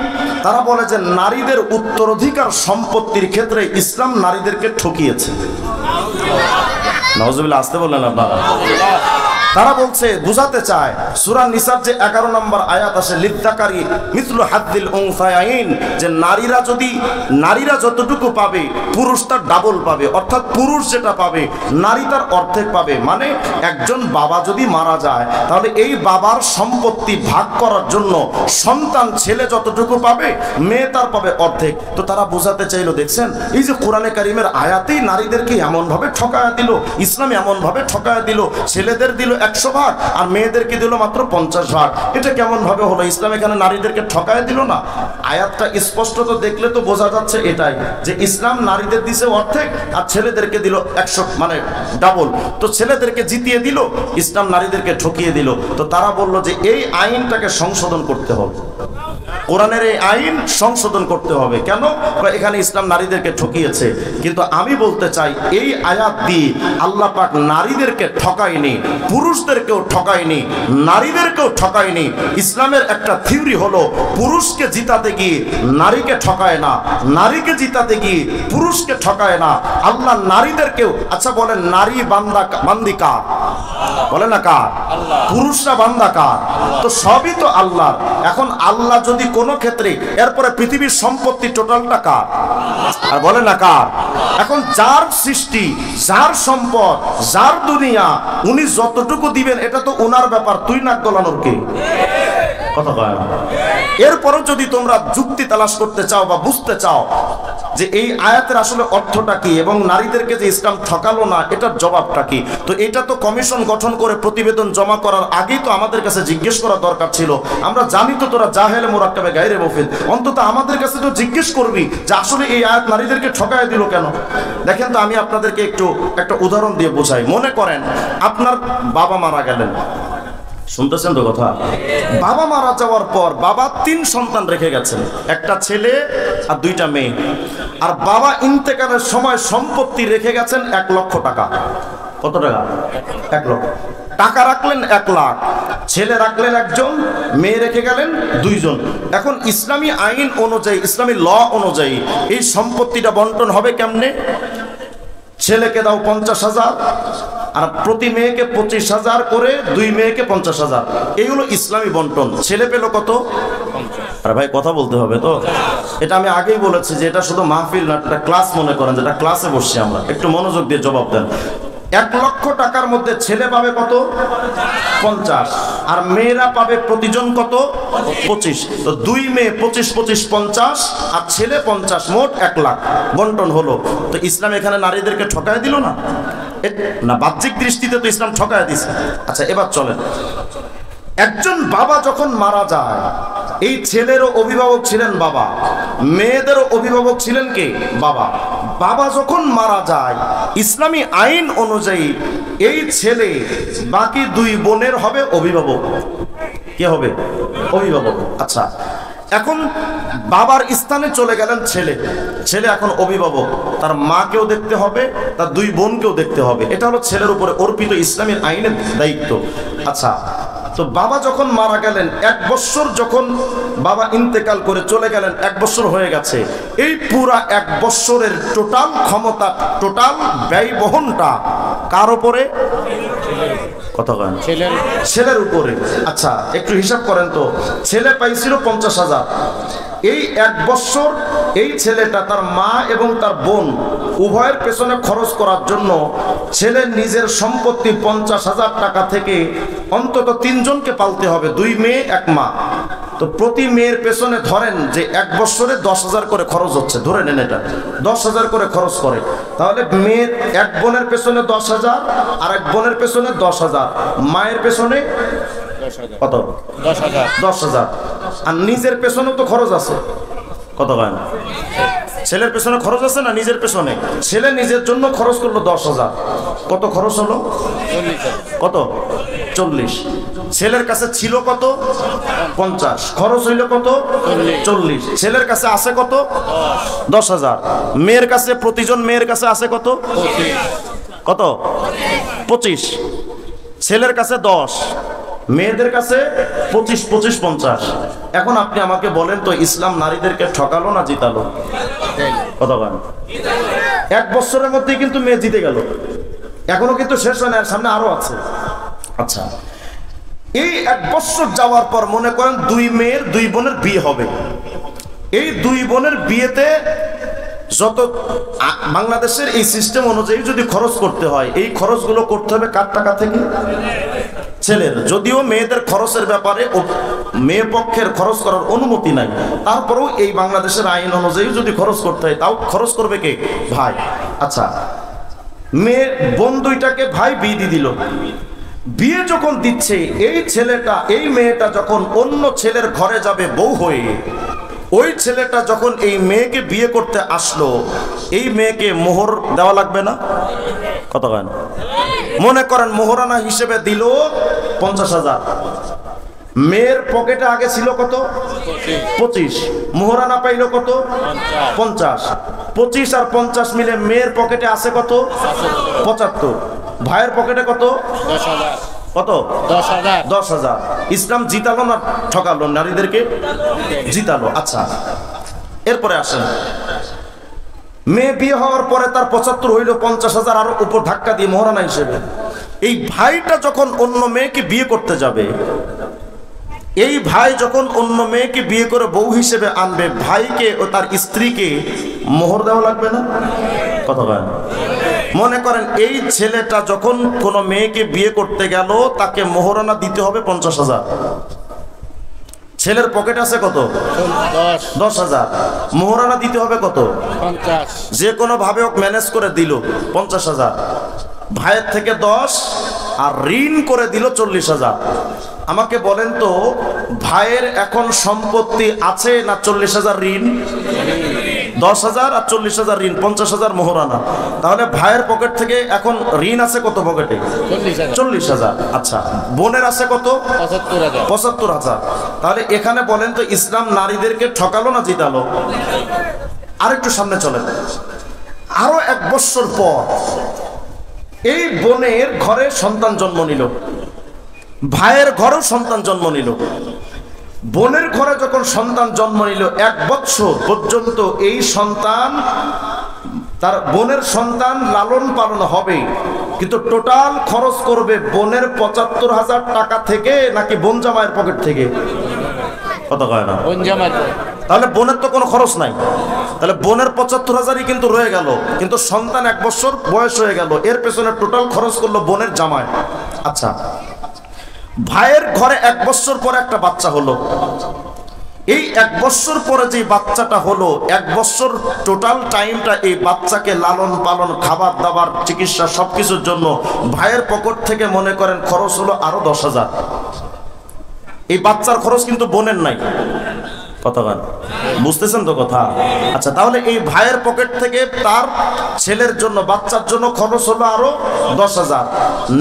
তারা বলে যে নারীদের উত্তরাধিকার সম্পত্তির ক্ষেত্রে ইসলাম নারীদেরকে ঠকিয়েছে। নাউজুবিল্লাহ, আসতে বললেন আপনারা। তারা বলছে, বুঝাতে চায়, সূরা নিসার যে 11 নম্বর আয়াত আসে, লিদ্দাকারি মিসলু হাদ্দিল উনসায়াইন, যে নারীরা যতটুকু পাবে পুরুষ তার ডাবল পাবে, অর্থাৎ পুরুষ যেটা পাবে নারী তার অর্ধেক পাবে। মানে একজন বাবা যদি মারা যায়, তাহলে এই বাবার সম্পত্তি ভাগ করার জন্য সন্তান ছেলে যতটুকু পাবে, মেয়ে তার পাবে অর্ধেক। তো তারা বোঝাতে চাইলো, দেখছেন এই যে কোরআনে কারীমের আয়াতেই নারীদেরকে এমন ভাবে ঠকায়া দিল, ইসলাম এমন ভাবে ঠকায়া দিল, ছেলেদের দিল 100 ভাগ আর মেয়েদেরকে দিল মাত্র 50 ভাগ। এটা কেমন ভাবে হলো? ইসলাম এখানে নারীদেরকে ঠকায় দিল না? আয়াতটা স্পষ্ট তো দেখলে তো বোঝা যাচ্ছে এটাই, যে ইসলাম নারীদের দিছে অর্ধেক আর ছেলেদেরকে দিল 100, মানে ডাবল। তো ছেলেদেরকে জিতিয়ে দিল, ইসলাম নারীদেরকে ঠকিয়ে দিল। তো তারা বলল যে এই আইনটাকে সংশোধন করতে হবে, কোরআনের এই আইন সংশোধন করতে হবে। কেন? এখানে ইসলাম নারীদেরকে ঠকিয়েছে। কিন্তু আমি বলতে চাই, এই আয়াত দিয়ে আল্লাহ পাক নারীদেরকে ঠকায়নি, পুরুষদেরকেও ঠকায়নি, নারীদেরকেও ঠকায়নি। ইসলামের একটা থিওরি হলো, পুরুষকে জিতাতে গিয়ে নারীকে ঠকায় না, নারীকে জিতাতে গিয়ে পুরুষকে ঠকায় না। আল্লাহ নারীদেরকেও, আচ্ছা বলেন, নারী বান্দি কার? বলে না কার? পুরুষরা বান্দা কার? তো সবই তো আল্লাহর। এখন আল্লাহ যদি কোনো ক্ষেত্রে, এরপরে পৃথিবীর সম্পত্তি টোটালটা কার? আর বলে না কার? এখন যার সৃষ্টি, যার সম্পদ, যার দুনিয়া, উনি যতটুকু দিবেন এটা তো ওনার ব্যাপার, তুই নাক গলানোর কে? কথা কয় না। এরপরও যদি তোমরা যুক্তি তালাশ করতে চাও বা বুঝতে চাও যে এই আয়াতের আসলে অর্থটা কি এবং নারীদেরকে যে ইসলাম ঠকালো না এটার জবাবটা কি, তো এটা তো কমিশন গঠন করে প্রতিবেদন জমা করার আগেই তো আমাদের কাছে জিজ্ঞেস করা দরকার ছিল। আমরা জানি তো তোরা জাহেলে মুরাক্কাবে গায়রে মুফিদ, অন্তত আমাদের কাছে তো জিজ্ঞেস করবি যে আসলে এই আয়াত নারীদেরকে ঠকায় দিল কেন। দেখেন তো, আমি আপনাদেরকে একটা উদাহরণ দিয়ে বোঝাই। মনে করেন আপনার বাবা মারা গেলেন, শুনতেছেন তো কথা? বাবা মারা যাওয়ার পর বাবা 3 সন্তান রেখে গেছেন, একটা ছেলে আর 2টা মেয়ে। আর বাবা ইন্তেকালের সময় সম্পত্তি রেখে গেছেন 1 লক্ষ টাকা। কত টাকা? 1 লক্ষ টাকা রাখলেন 1 লাখ, ছেলে রাখলেন 1জন, মেয়ে রেখে গেলেন 2জন। এখন ইসলামী আইন অনুযায়ী, ইসলামী ল অনুযায়ী এই সম্পত্তিটা বন্টন হবে কেমনে? ছেলেকে দাও 50,000 আর প্রতি মেয়েকে 25,000 করে, 2 মেয়েকে 50,000। এই হলো ইসলামী বন্টন। ছেলে পেল কত? আরে ভাই কথা বলতে হবে তো। এটা আমি আগেই বলেছি যে এটা শুধু মাহফিল না, এটা ক্লাস মনে করেন, যেটা ক্লাসে বসছি আমরা। একটু মনোযোগ দিয়ে জবাব দেন। 1 লক্ষ টাকার মধ্যে ছেলে পাবে কত? 50, আর মেয়েরা পাবে প্রতিজন কত? 25। তো 2 মেয়ে 25 25 50 আর ছেলে 50, মোট 1 লাখ বন্টন হলো। তো ইসলাম এখানে নারীদেরকে ঠকায় দিল না? না, বাহ্যিক দৃষ্টিতে তো ইসলাম ঠকায় দিছে। আচ্ছা এবার চলেন, একজন বাবা যখন মারা যায়, এই ছেলেরও অভিভাবক ছিলেন বাবা, মেয়েদেরও অভিভাবক ছিলেন কে? বাবা। বাবা যখন মারা যায়, ইসলামী আইন অনুযায়ী এই ছেলে বাকি 2 বোনের হবে অভিভাবক। কে হবে? অভিভাবক। আচ্ছা, এখন বাবার স্থানে চলে গেলেন ছেলে, ছেলে এখন অভিভাবক, তার মাকেও দেখতে হবে, তার 2 বোনকেও দেখতে হবে। এটা হলো ছেলের উপরে অর্পিত ইসলামের আইনের দায়িত্ব। আচ্ছা, তো বাবা যখন মারা গেলেন, 1 বছর যখন বাবা ইন্তেকাল করে চলে গেলেন, 1 বছর হয়ে গেছে, এই পুরা 1 বছরের টোটাল ক্ষমতা, টোটাল ব্যয় বহনটা কার উপরে? কথা কন? ছেলের উপরে। আচ্ছা একটু হিসাব করেন তো, ছেলে পাইছিল 50,000। এই 1 বছর এই ছেলেটা তার মা এবং তার বোন উভয়ের পেছনে খরচ করার জন্য ছেলের নিজের সম্পত্তি 50,000 টাকা থেকে অন্তত 3 জনকে পালতে হবে, 2 মেয়ে 1 মা। তো প্রতি মেয়ের পেছনে ধরেন যে 1 বছরে 10,000 করে খরচ হচ্ছে, ধরে নেন এটা 10,000 করে খরচ করে। তাহলে মেয়ের 1 বোনের পেছনে 10,000, আর 1 বোনের পেছনে 10,000, মায়ের পেছনে কত? 10,000। আর নিজের পেছনে তো খরচ আছে। কত হয়? ছেলের পেছনে খরচ আছে না নিজের পেছনে? ছেলে নিজের জন্য খরচ করলো 10,000। কত খরচ হলো? কত? 40। ছেলের কাছে ছিল কত? 50। খরচ হইল কত? 40। ছেলের কাছে আছে কত? 10,000। মেয়ের কাছে, প্রতিজন মেয়ের কাছে আছে কত? কত? 25। ছেলের কাছে 10, মেয়েদের কাছে 25 25 50। এখন আপনি আমাকে বলেন তো, ইসলাম নারীদেরকে ঠকালো না জিতালো? কথা বলেন। 1 বছরের মধ্যেই কিন্তু মেয়ে জিতে গেল, এখনো কিন্তু শেষ হয় না, সামনে আরো আছে। আচ্ছা, এই 1 বছর যাওয়ার পর মনে করেন 2 মেয়ের 2 বোনের বিয়ে হবে। এই 2 বোনের বিয়েতে যত বাংলাদেশের এই সিস্টেম অনুযায়ী যদি খরচ করতে হয়, এই খরচগুলো করতে হবে কার টাকা থেকে? ছেলের। যদিও মেয়েদের খরচের ব্যাপারে মেয়ে পক্ষের খরচ করার অনুমতি নাই, তারপরেও এই বাংলাদেশের আইন অনুযায়ী যদি খরচ করতে হয়, তাও খরচ করবে কে? ভাই। আচ্ছা, মেয়ে বোন 2টাকে ভাই বিয়ে দিয়ে দিল। বিয়ে যখন দিচ্ছে, এই ছেলেটা, এই মেয়েটা যখন অন্য ছেলের ঘরে যাবে বউ হয়ে, ওই ছেলেটা যখন এই মেয়েকে বিয়ে করতে আসলো, এই মেয়েকে মোহর দেওয়া লাগবে না? কত হয় না? মনে করেন মোহরানা হিসেবে দিল 50,000। মেয়ের পকেটে আগে ছিল কত? 25। মোহরানা পাইল কত? 50। 25 আর 50 মিলে মেয়ের পকেটে আছে কত? 75। ভাইয়ের পকেটে কত? 10,000। কত? 10,000। ইসলাম জিতালো না ঠকালো? নারীদেরকে জিতালো। আচ্ছা, এরপরে আসেন, মেয়ে বিয়ে হওয়ার পরে তার 75 হইল, 50,000 আরো উপর ধাক্কা দিয়ে মোহরানা হিসেবে। এই ভাইটা যখন অন্য মেয়েকে বিয়ে করতে যাবে, এই ভাই যখন অন্য মেয়েকে বিয়ে করে বউ হিসেবে আনবে, ভাইকে ও তার স্ত্রীকে মোহর দেওয়া লাগবে না? কথা বলেন। মনে করেন এই ছেলেটা যখন কোনো মেয়েকে বিয়ে করতে গেল, তাকে মোহরানা দিতে হবে 50,000। ছেলের পকেট আছে কত? 10,000। মোহরানা দিতে হবে কত? 50। যে কোনো ভাবে হোক ম্যানেজ করে দিল 50,000। ভাইয়ের থেকে 10 আর ঋণ করে দিল 40,000। আমাকে বলেন তো, ভাইয়ের এখন সম্পত্তি আছে না 40,000 ঋণ? 10,000 আর 40,000 ঋণ, 50,000 মোহরানা। তাহলে ভাইয়ের পকেট থেকে এখন ঋণ আছে কত পকেটে? 40,000। আচ্ছা, বোনের আছে কত? 75,000। তাহলে এখানে বলেন তো ইসলাম নারীদেরকে ঠকালো না জিতালো? আরেকটু সামনে চলেন। আরো 1 বছর পর এই বোনের ঘরে সন্তান জন্ম নিল, ভাইয়ের ঘরেও সন্তান জন্ম নিল। বোনের ঘরে যখন সন্তান জন্ম নিল 1 বছর পর্যন্ত এই সন্তান, তার বোনের সন্তান লালন পালন হবে, কিন্তু টোটাল খরচ করবে বোনের 75,000 টাকা থেকে নাকি বোন জামাইয়ের পকেট থেকে? কথা কয় না? বোন জামাই। তাহলে বোনের তো কোনো খরচ নাই, তাহলে বোনের 75,000ই কিন্তু রয়ে গেল, কিন্তু সন্তান 1 বছর বয়স হয়ে গেল, এর পেছনে টোটাল খরচ করলো বোনের জামাই। আচ্ছা, ভাইয়ের ঘরে 1 বছর পরে একটা বাচ্চা হলো। এই 1 বছর পরে যে বাচ্চাটা হলো, 1 বছর টোটাল টাইমটা এই বাচ্চাকে লালন পালন, খাবার দাবার, চিকিৎসা সবকিছুর জন্য ভাইয়ের পকেট থেকে মনে করেন খরচ হলো আরো 10,000। এই বাচ্চার খরচ কিন্তু বোনের নাই। কথা বলেন, বুঝতেছেন তো কথা? আচ্ছা, তাহলে এই ভাইয়ের পকেট থেকে তার ছেলের জন্য, বাচ্চার জন্য খরচ হলো আরো 10,000,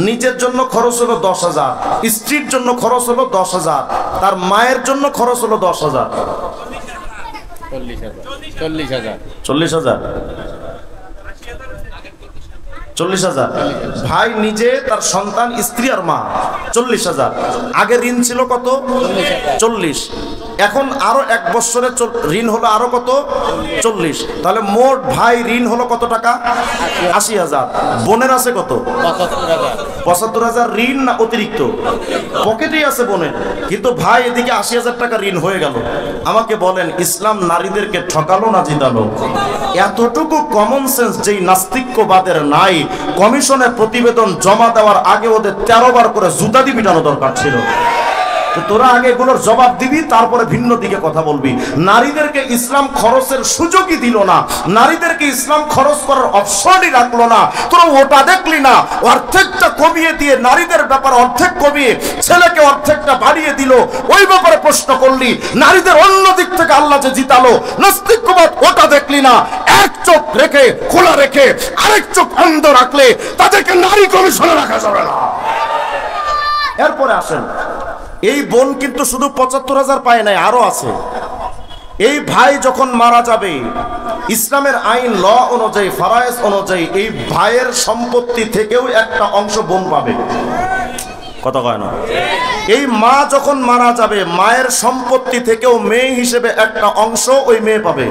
নিজের জন্য খরচ হলো 10,000, স্ত্রীর জন্য খরচ হলো 10,000, তার মায়ের জন্য খরচ হলো 10,000। 40,000। ভাই নিজে, তার সন্তান, স্ত্রী আর মা, 40,000। আগে ঋণ ছিল কত? 40। এখন আরো 1 বছরে ঋণ হলো আরো কত? 40। তাহলে মোট ভাই ঋণ হলো কত টাকা? 80,000। বোনের আছে কত? 75,000 ঋণ না অতিরিক্ত? পকেটেই আছে বোনের, কিন্তু ভাই এদিকে 80,000 টাকা ঋণ হয়ে গেল। আমাকে বলেন, ইসলাম নারীদেরকে ঠকালো না জিতালো? এতটুকু কমন সেন্স যেই নাস্তিক্যবাদের নাই, কমিশনের প্রতিবেদন জমা দেওয়ার আগে ওদের 13 বার করে জুতা দিয়ে পিটানো দরকার ছিল। তোরা আগে এগুলোর জবাব দিবি, তারপরে ভিন্ন দিকে কথা বলবি। নারীদেরকে ইসলাম খরচের সুযোগই দিল না, নারীদেরকে ইসলাম খরচ করার অপশনই রাখলো না। তোরা ওটা দেখলি না, অর্ধেকটা কমিয়ে দিয়ে, নারীদের ব্যাপারে অর্ধেক কমিয়ে ছেলেকে অর্ধেকটা বাড়িয়ে দিল। ওই ব্যাপারে প্রশ্ন করলি, নারীদের অন্য দিক থেকে আল্লাহ যে জিতালো। নাস্তিক্যবাদ ওটা দেখলি না, এক চোখ রেখে খোলা রেখে আরেক চোখ বন্ধ রাখলে তাদেরকে নারী কমিশনে রাখা যাবে না। এরপরে আসেন, এই বোন কিন্তু শুধু 75,000 পায় নাই, আরো আছে। এই ভাই যখন মারা যাবে, ইসলামের আইন ল অনুযায়ী, ফারায়েজ অনুযায়ী এই ভাইয়ের সম্পত্তি থেকেও একটা অংশ বোন পাবে। কথা কয় না? এই মা যখন মারা যাবে, মায়ের সম্পত্তি থেকেও মেয়ে হিসেবে একটা অংশ ওই মেয়ে পাবে।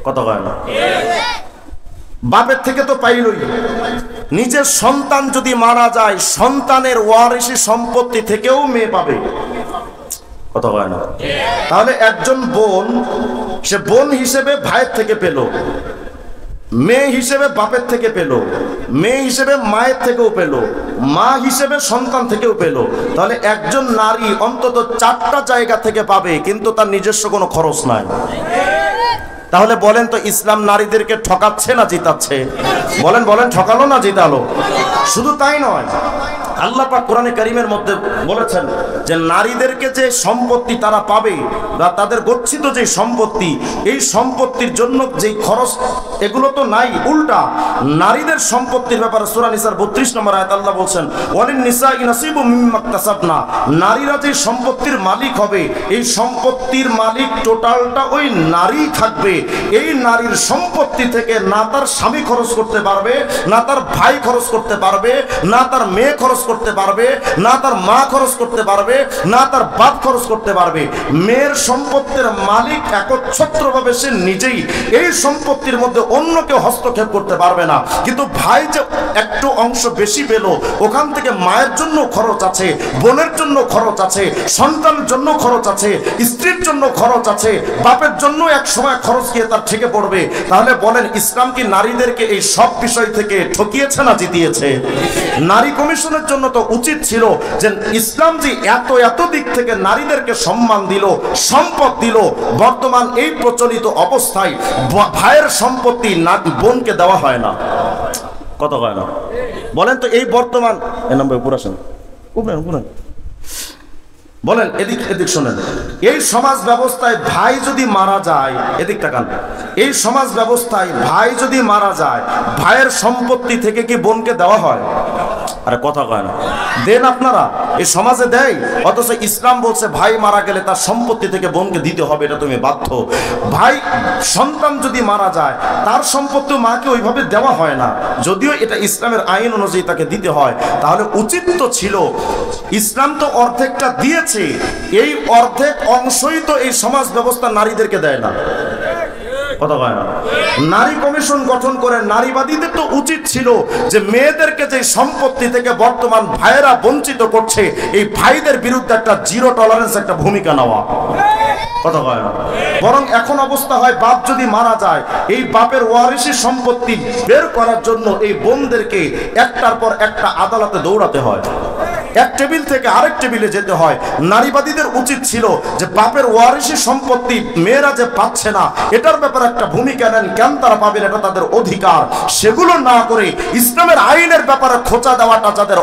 কথা কয় না? বাপের থেকে তো পাইলই। নিজের সন্তান যদি মারা যায়, সন্তানের ওয়ারিশি সম্পত্তি থেকেও মেয়ে পাবে। কথা কয় না? তাহলে একজন বোন, সে বোন হিসেবে ভাইয়ের থেকে পেল, মেয়ে হিসেবে বাপের থেকে পেল, মেয়ে হিসেবে মায়ের থেকেও পেল, মা হিসেবে সন্তান থেকেও পেল। তাহলে একজন নারী অন্তত 4টা জায়গা থেকে পাবে, কিন্তু তার নিজস্ব কোনো খরচ নাই। তাহলে বলেন তো, ইসলাম নারীদেরকে ঠকাচ্ছে না জিতাচ্ছে? বলেন বলেন, ঠকালো না জিতালো? শুধু তাই নয়, আল্লাহ পাক কোরআনে কারীমের মধ্যে বলেছেন যে নারীদেরকে যে সম্পত্তি তারা পাবে, বা তাদের গচ্ছিত যে সম্পত্তি, এই সম্পত্তির জন্য যে খরচ, এগুলো তো নাই, উল্টা নারীদের সম্পত্তির ব্যাপারে সূরা নিসার 32 নম্বর আয়াত আল্লাহ বলছেন, ওয়ালিন নিসাই নাসিবুম মিম্মা ইকতাসাবনা। নারীরা যে সম্পত্তির মালিক হবে, এই সম্পত্তির মালিক টোটালটা ওই নারী থাকবে। এই নারীর সম্পত্তি থেকে না তার স্বামী খরচ করতে পারবে, না তার ভাই খরচ করতে পারবে, না তার মেয়ে খরচ করতে পারবে, না তার মা খরচ করতে পারবে, না তার বাপ খরচ করতে পারবে। মেয়ের সম্পত্তির মালিক একচ্ছত্রভাবে সে নিজেই, এই সম্পত্তির মধ্যে অন্য কেউ হস্তক্ষেপ করতে পারবে না। কিন্তু ভাই যে একটু অংশ বেশি পেল, ওখান থেকে মায়ের জন্য খরচ আছে, বোনের জন্য খরচ আছে, সন্তানের জন্য খরচ আছে, স্ত্রীর জন্য খরচ আছে, বাপের জন্য এক সময় খরচ গিয়ে তার ঠেকে পড়বে। তাহলে বলেন, ইসলাম কি নারীদেরকে এই সব বিষয় থেকে ঠকিয়েছে না জিতিয়েছে? নারী কমিশনের জন্য তো উচিত ছিল যে ইসলাম যে এত দিক থেকে নারীদেরকে সম্মান দিল, সম্পদ দিল। বর্তমান এই প্রচলিত অবস্থায় ভাইয়ের সম্পত্তি বোনকে দেওয়া হয় না। কত হয় না? বলেন তো, এই বর্তমান বলেন, এদিক শোনেন, এই সমাজ ব্যবস্থায় ভাই যদি মারা যায়, এদিক তাকান, এই সমাজ ব্যবস্থায় ভাই যদি মারা যায়, ভাইয়ের সম্পত্তি থেকে কি বোনকে দেওয়া হয়? আরে কথা কয় না, দেন আপনারা? এই সমাজে দেয়। অথচ ইসলাম বলছে ভাই মারা গেলে তার সম্পত্তি থেকে বোনকে দিতে হবে, এটা তুমি বাধ্য। ভাই সন্তান যদি মারা যায়, তার সম্পত্তি মাকে ওইভাবে দেওয়া হয় না, যদিও এটা ইসলামের আইন অনুযায়ী তাকে দিতে হয়। তাহলে উচিত তো ছিল, ইসলাম তো অর্ধেকটা দিয়েছে, এই অর্ধেক অংশই তো এই সমাজ ব্যবস্থা নারীদেরকে দেয় না। কথা হয় না? নারী কমিশন গঠন করে নারীবাদীদের তো উচিত ছিল যে মেয়েদেরকে যে সম্পত্তি থেকে বর্তমান ভাইয়েরা বঞ্চিত করছে, এই ভাইদের বিরুদ্ধে একটা জিরো টলারেন্স একটা ভূমিকা নেওয়া। কথা হয় না? বরং এখন অবস্থা হয়, বাপ যদি মারা যায়, এই বাপের ওয়ারিশি সম্পত্তি বের করার জন্য এই বোনদেরকে একটার পর একটা আদালতে দৌড়াতে হয়, এক টেবিল থেকে আরেক টেবিলে যেতে হয়। নারীবাদীদের উচিত ছিল যে বাপের ওয়ারিশি সম্পত্তি মেয়েরা যে পাচ্ছে না, এটার ব্যাপারে একটা ভূমিকা নেন, কেন তারা পাবেন, এটা তাদের অধিকার। সেগুলো না করে ইসলামের আইনের ব্যাপারে খোঁচা দেওয়াটা যাদের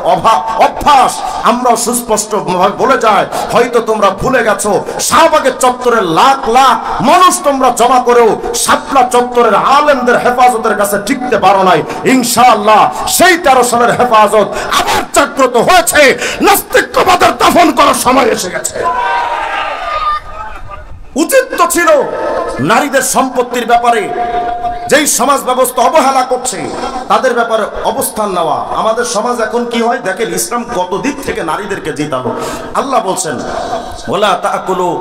অভ্যাস, আমরা সুস্পষ্ট বলে যায়, হয়তো তোমরা ভুলে গেছো শাহবাগের চত্বরের লাখ লাখ মানুষ তোমরা জমা করেও শাপলা চত্বরের আলেমদের হেফাজতের কাছে টিকতে পারো নাই। ইনশাআল্লাহ সেই 13 সালের হেফাজত আবার জাগ্রত হয়েছে, নাস্তিকবাদের দাফন করার সময় এসে গেছে। উচিত তো ছিল নারীদের সম্পত্তির ব্যাপারে যেই সমাজ ব্যবস্থা অবহেলা করছে তাদের ব্যাপারে অবস্থান নেওয়া। আমাদের সমাজ এখন কি হয় দেখেন, ইসলাম কত দিক থেকে নারীদেরকে জিতালো। আল্লাহ বলছেন, ওয়ালা তাকুলু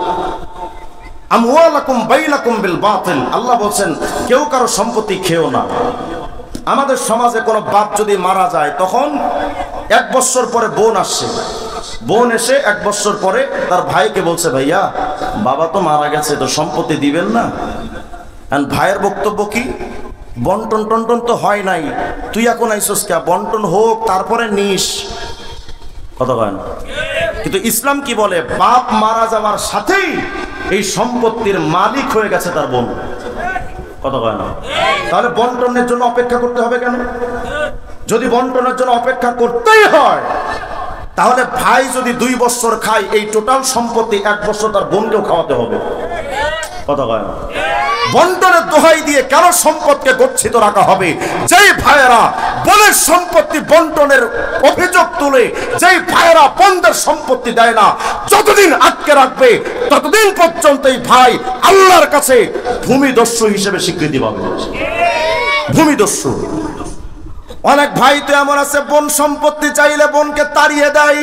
আমওয়ালাকুম বাইনাকুম বিল বাতিল। আল্লাহ বলছেন কেউ কারো সম্পত্তি খেও না। আমাদের সমাজে কোনো বাপ যদি মারা যায়, তখন 1 বছর পরে বোন আসছে, বোন এসে 1 বছর পরে তার ভাইকে বলছে, ভাইয়া বাবা তো মারা গেছে, তো সম্পত্তি দিবেন না? ভাইয়ের বক্তব্য কি, বন্টন টন্টন তো হয় নাই, তুই এখন আইসস কে, বন্টন হোক তারপরে নিস। কথা কয় না? কিন্তু ইসলাম কি বলে, বাপ মারা যাওয়ার সাথেই এই সম্পত্তির মালিক হয়ে গেছে তার বোন। কথা কয় না? তাহলে বন্টনের জন্য অপেক্ষা করতে হবে কেন? যদি বন্টনের জন্য অপেক্ষা করতেই হয়, তাহলে ভাই যদি 2 বছর খায়, এই টোটাল সম্পত্তি 1 বছর তার বোনকেও খাওয়াতে হবে। কথা কয় না? বন্টনের দোহাই দিয়ে কেন সম্পদকে গচ্ছিত রাখা হবে? যেই ভাইয়েরা বোনের সম্পত্তি বন্টনের অভিযোগ তুলে, যেই ভাইয়েরা বোনদের সম্পত্তি দেয় না, যতদিন আটকে রাখবে ততদিন পর্যন্ত এই ভাই আল্লাহর কাছে ভূমিদস্যু হিসেবে স্বীকৃতি পাবে। ভূমিদস্যু। অনেক ভাই তো এমন আছে, বোন সম্পত্তি চাইলে বোনকে তাড়িয়ে দেয়।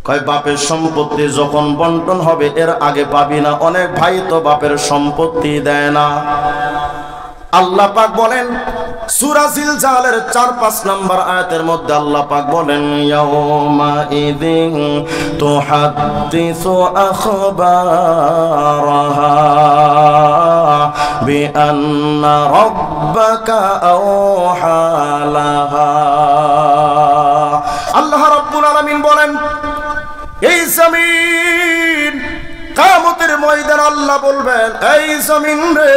কয় বাপের সম্পত্তি যখন বন্টন হবে এর আগে পাবি না। অনেক ভাই তো বাপের সম্পত্তি দেয় না। আল্লাহ পাক বলেন সূরা জিলজালের 4-5 নম্বর আয়াতের মধ্যে আল্লাহ পাক বলেন, ইয়াউমা ইদিন তুহাদ্দিসু আখবারাহা বিআন্না রাব্বাকা আওহা লাহা। আল্লাহ রাব্বুল আলামিন বলেন, এই জমিন কিয়ামতের ময়দানে আল্লাহ বলবেন, এই জমিন রে,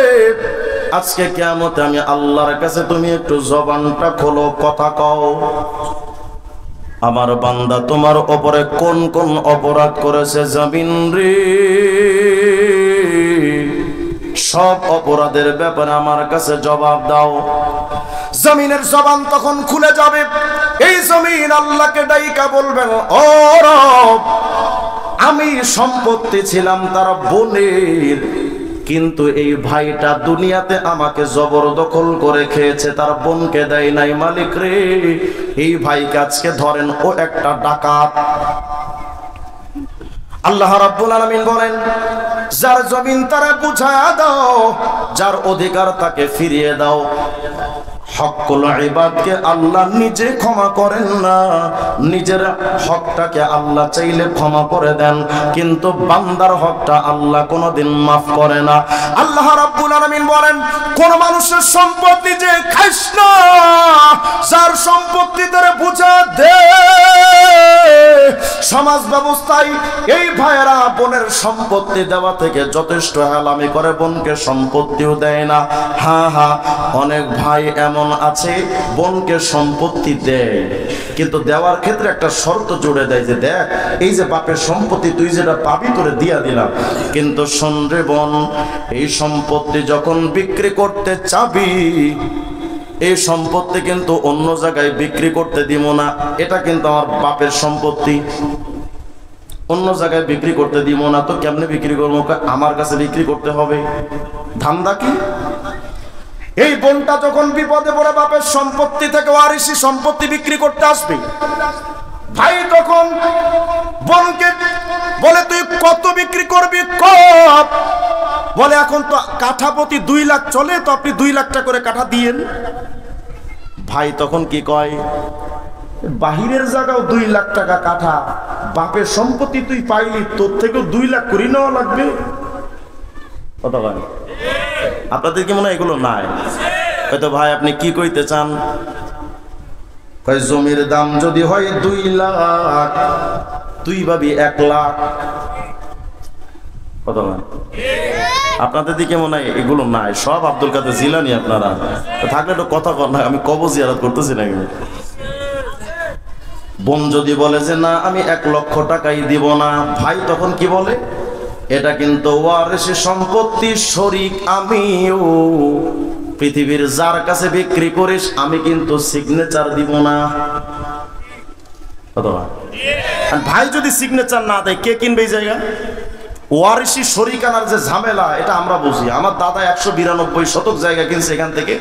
আজকে কিয়ামতে আমি আল্লাহর কাছে তুমি একটু জবানটা খোলো, কথা কও। আমার বান্দা তোমার উপরে কোন কোন অপরাধ করেছে জমিন রে, সব অপরাধের ব্যাপারে আমার কাছে জবাব দাও। জমিনের জবান তখন খুলে যাবে। এই জমিন আল্লাহকে ডাইকা বলবেন, ও রব, আমি সম্পত্তি ছিলাম তার বোনের, কিন্তু এই ভাইটা দুনিয়াতে আমাকে জবরদখল করে খেয়েছে, তার বোনকে দেয় নাই। মালিক রে, এই ভাইকে আজকে ধরেন, ও একটা ডাকাত। আল্লাহ রাব্বুল আলামিন বলেন, যার জমিন তারা বুঝায়া দাও, যার অধিকার তাকে ফিরিয়ে দাও। হকুল ইবাদকে আল্লাহ নিজে ক্ষমা করেন না, নিজের হকটাকে আল্লাহ চাইলে ক্ষমা করে দেন, কিন্তু বান্দার হকটা আল্লাহ কোনোদিন মাফ করে না। আল্লাহ রাব্বুল আলামিন বলেন, কোন মানুষের সম্পত্তি যে খাইস না, যার সম্পত্তি তারে বুঝা দে, সমাজ ব্যবস্থায় এই ভাইয়েরা বোনের সম্পত্তি দেওয়া থেকে যথেষ্ট হেলামি করে, বোনকে সম্পত্তিও দেয় না। হ্যাঁ হ্যাঁ, অনেক ভাই এমন আছে বোনকে সম্পত্তি দেয়, কিন্তু দেওয়ার ক্ষেত্রে একটা শর্ত জুড়ে দেয় যে দেখ এই যে বাপের সম্পত্তি তুই যেটা পাবি তোরে দিয়া দিলাম, কিন্তু শোন রে বোন, এই সম্পত্তি যখন বিক্রি করতে চাবি এই সম্পত্তি কিন্তু অন্য জায়গায় বিক্রি করতে দিব না, এটা কিন্তু আমার বাপের সম্পত্তি, অন্য জায়গায় বিক্রি করতে দিব না। তো কেমনে বিক্রি করবো? আমার কাছে বিক্রি করতে হবে। ধান্দা কি? এই বোনটা যখন বিপদে পড়ে বাপের সম্পত্তি থেকে ওয়ারিশি সম্পত্তি বিক্রি করতে আসবে, ভাই তখন বোনকে বলে তুই কত বিক্রি করবি? কত? বলে এখন তো কাঠা প্রতি 2 লাখ চলে, তো আপনি 2 লাখ টাকা করে কাঠা দিয়েন। ভাই তখন কি কয়, বাহিরের জায়গাও 2 লাখ টাকা কাঠা, বাপের সম্পত্তি তুই পাইলি, তোর থেকেও 2 লাখ করে নেওয়া লাগবে। কত ভাই? আপনাদের কি মনে হয় এগুলো নাই? হয়তো ভাই আপনি কি কইতে চান? কয় জমির দাম যদি হয় 2 লাখ, তুই ভাবি 1 লাখ। কত ভাই? আপনাদের দিকে মনে হয় এগুলো নাই, সব আব্দুল কাদের জিলানী আপনারা। থাকলে একটু কথা কর না, আমি কবর জিয়ারত করতেছি না। বোন যদি বলে যে না আমি 1 লক্ষ টাকাই দিব না, ভাই তখন কি বলে, এটা কিন্তু ওয়ারিশি সম্পত্তি, শরীক আমিও, পৃথিবীর যার কাছে বিক্রি করিস আমি কিন্তু সিগনেচার দিব না। কত ভাই? ভাই যদি সিগনেচার না দেয় কে কিনবে এই জায়গা? ওয়ারিশি শরিকানার যে ঝামেলা এটা আমরা বুঝি। আমার দাদা 192 শতক জায়গা কিনছে এখান থেকে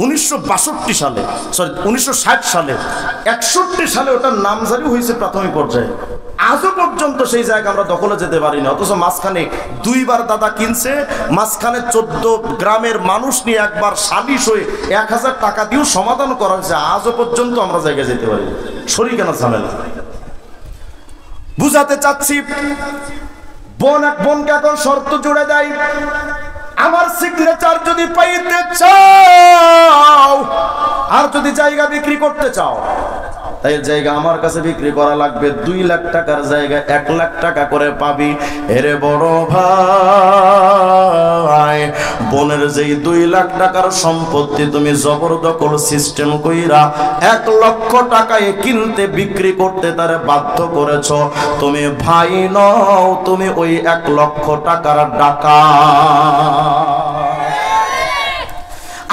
1962 সালে, সরি 1960 সালে, 61 সালে ওটার নামজারি হয়েছে প্রাথমিক পর্যায়ে। আজও পর্যন্ত সেই জায়গা আমরা দখলে যেতে পারি না, অথচ মাঝখানে 2 বার দাদা কিনছে, মাঝখানে 14 গ্রামের মানুষ নিয়ে একবার সালিশ হয়ে 1000 টাকা দিয়েও সমাধান করা হয়েছে, আজও পর্যন্ত আমরা জায়গায় যেতে পারি। শরিকানার ঝামেলা বুঝাতে চাচ্ছি। বোন এক বোনকে এখন শর্ত জুড়ে দেয়, আমার সিগনেচার যদি পাইতে চাও আর যদি জায়গা বিক্রি করতে চাও, তাই জায়গা আমার কাছে বিক্রি করা লাগবে। 2 লাখ টাকার জায়গা 1 লাখ টাকা করে পাবি। এরে বড় ভাই, বোনের যেই 2 লাখ টাকার সম্পত্তি তুমি জবরদখল সিস্টেম কইরা 1 লক্ষ টাকায় কিনতে বিক্রি করতে তারে বাধ্য করেছ, তুমি ভাই নও, তুমি ওই 1 লক্ষ টাকার ডাকাত।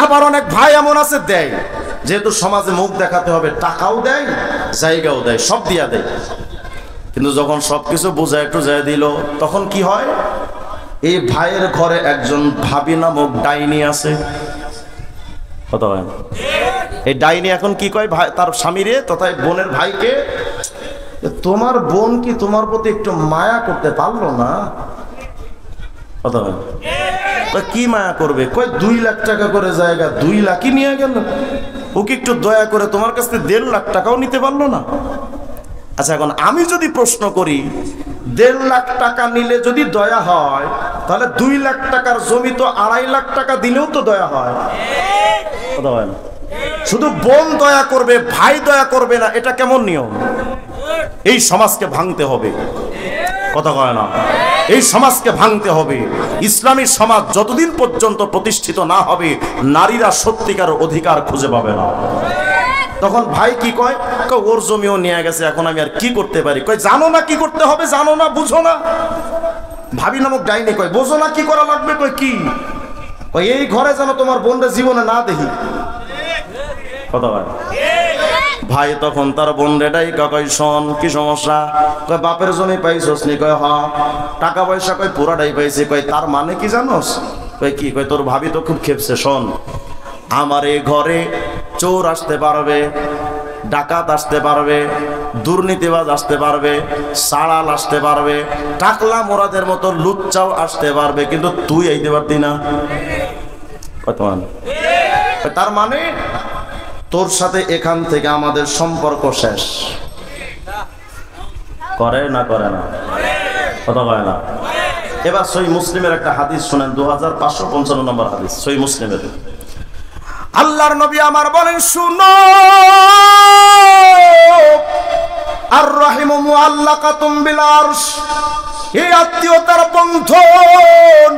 আবার অনেক ভাই এমন আছে দেয়, যেহেতু সমাজে মুখ দেখাতে হবে, টাকাও দেয় জায়গাও দেয়, সব দিয়া দেয়, কিন্তু যখন সবকিছু বোঝা একটু যায় দিল, তখন কি হয়, এই ভাইয়ের ঘরে একজন ভাবি নামক ডাইনি আছে। কত হয়? এই ডাইনি এখন কি কয় ভাই তার স্বামীরে তথা বোনের ভাইকে, তোমার বোন কি তোমার প্রতি একটু মায়া করতে পারলো না? কত হয়? কি মায়া করবে? কয় 2 লাখ টাকা করে জায়গা 2 লাখই নিয়ে গেল, ওকে একটু দয়া করে তোমার কাছ থেকে 1.5 লাখ টাকাও নিতে পারলো না? আচ্ছা, এখন আমি যদি প্রশ্ন করি, 1.5 লাখ টাকা নিলে যদি দয়া হয়, তাহলে 2 লাখ টাকার জমি তো 2.5 লাখ টাকা দিলেও তো দয়া হয়। কথা হয় না? শুধু বোন দয়া করবে, ভাই দয়া করবে না, এটা কেমন নিয়ম? এই সমাজকে ভাঙতে হবে। কথা কয় না? এই সমাজকে ভাঙতে হবে। ইসলামী সমাজ যতদিন পর্যন্ত প্রতিষ্ঠিত না হবে, নারীরা সত্যিকার অধিকার খুঁজে পাবে না। তখন ভাই কি কয়, ওর জমিও নিয়ে গেছে, এখন আমি আর কি করতে পারি? কয় জানো না কি করতে হবে, জানো না, বুঝো না? ভাবি নামক ডাইনি কয় বোঝো না কি করা লাগবে? কয় কি? কয় এই ঘরে যেন তোমার বোনরা জীবনে না দেখি। কথা হয়? ভাই তখন তার বোন রেডাই কয় শোন, কি সমস্যা? কয় বাপের জমি পাইছস নি? কয় হ্যাঁ। টাকা পয়সা? কয় পুরাটাই পাইছে। কয় তার মানে কি জানোস? কয় কি? কয় তোর ভাবি তো খুব খেপছে। শোন, আমার এই ঘরে চোর আসতে পারবে, ডাকাত আসতে পারবে, দুর্নীতিবাজ আসতে পারবে, সাড়াল আসতে পারবে, টাকলা মোরাদের মতো লুচ্চাও আসতে পারবে, কিন্তু তুই আইতে পারতি না। তার মানে তোর সাথে এখান থেকে আমাদের সম্পর্ক শেষ। করে না? করে না? কথা বলে না? এবার সহিহ মুসলিমের একটা হাদিস শুনেন, 2555 নম্বর হাদিস সহিহ মুসলিমের। আল্লাহর নবী আমার বলেন, শুনো আর রাহিমু মুআল্লাকাতুম বিল আরশ। এই আত্মীয়তার বন্ধন,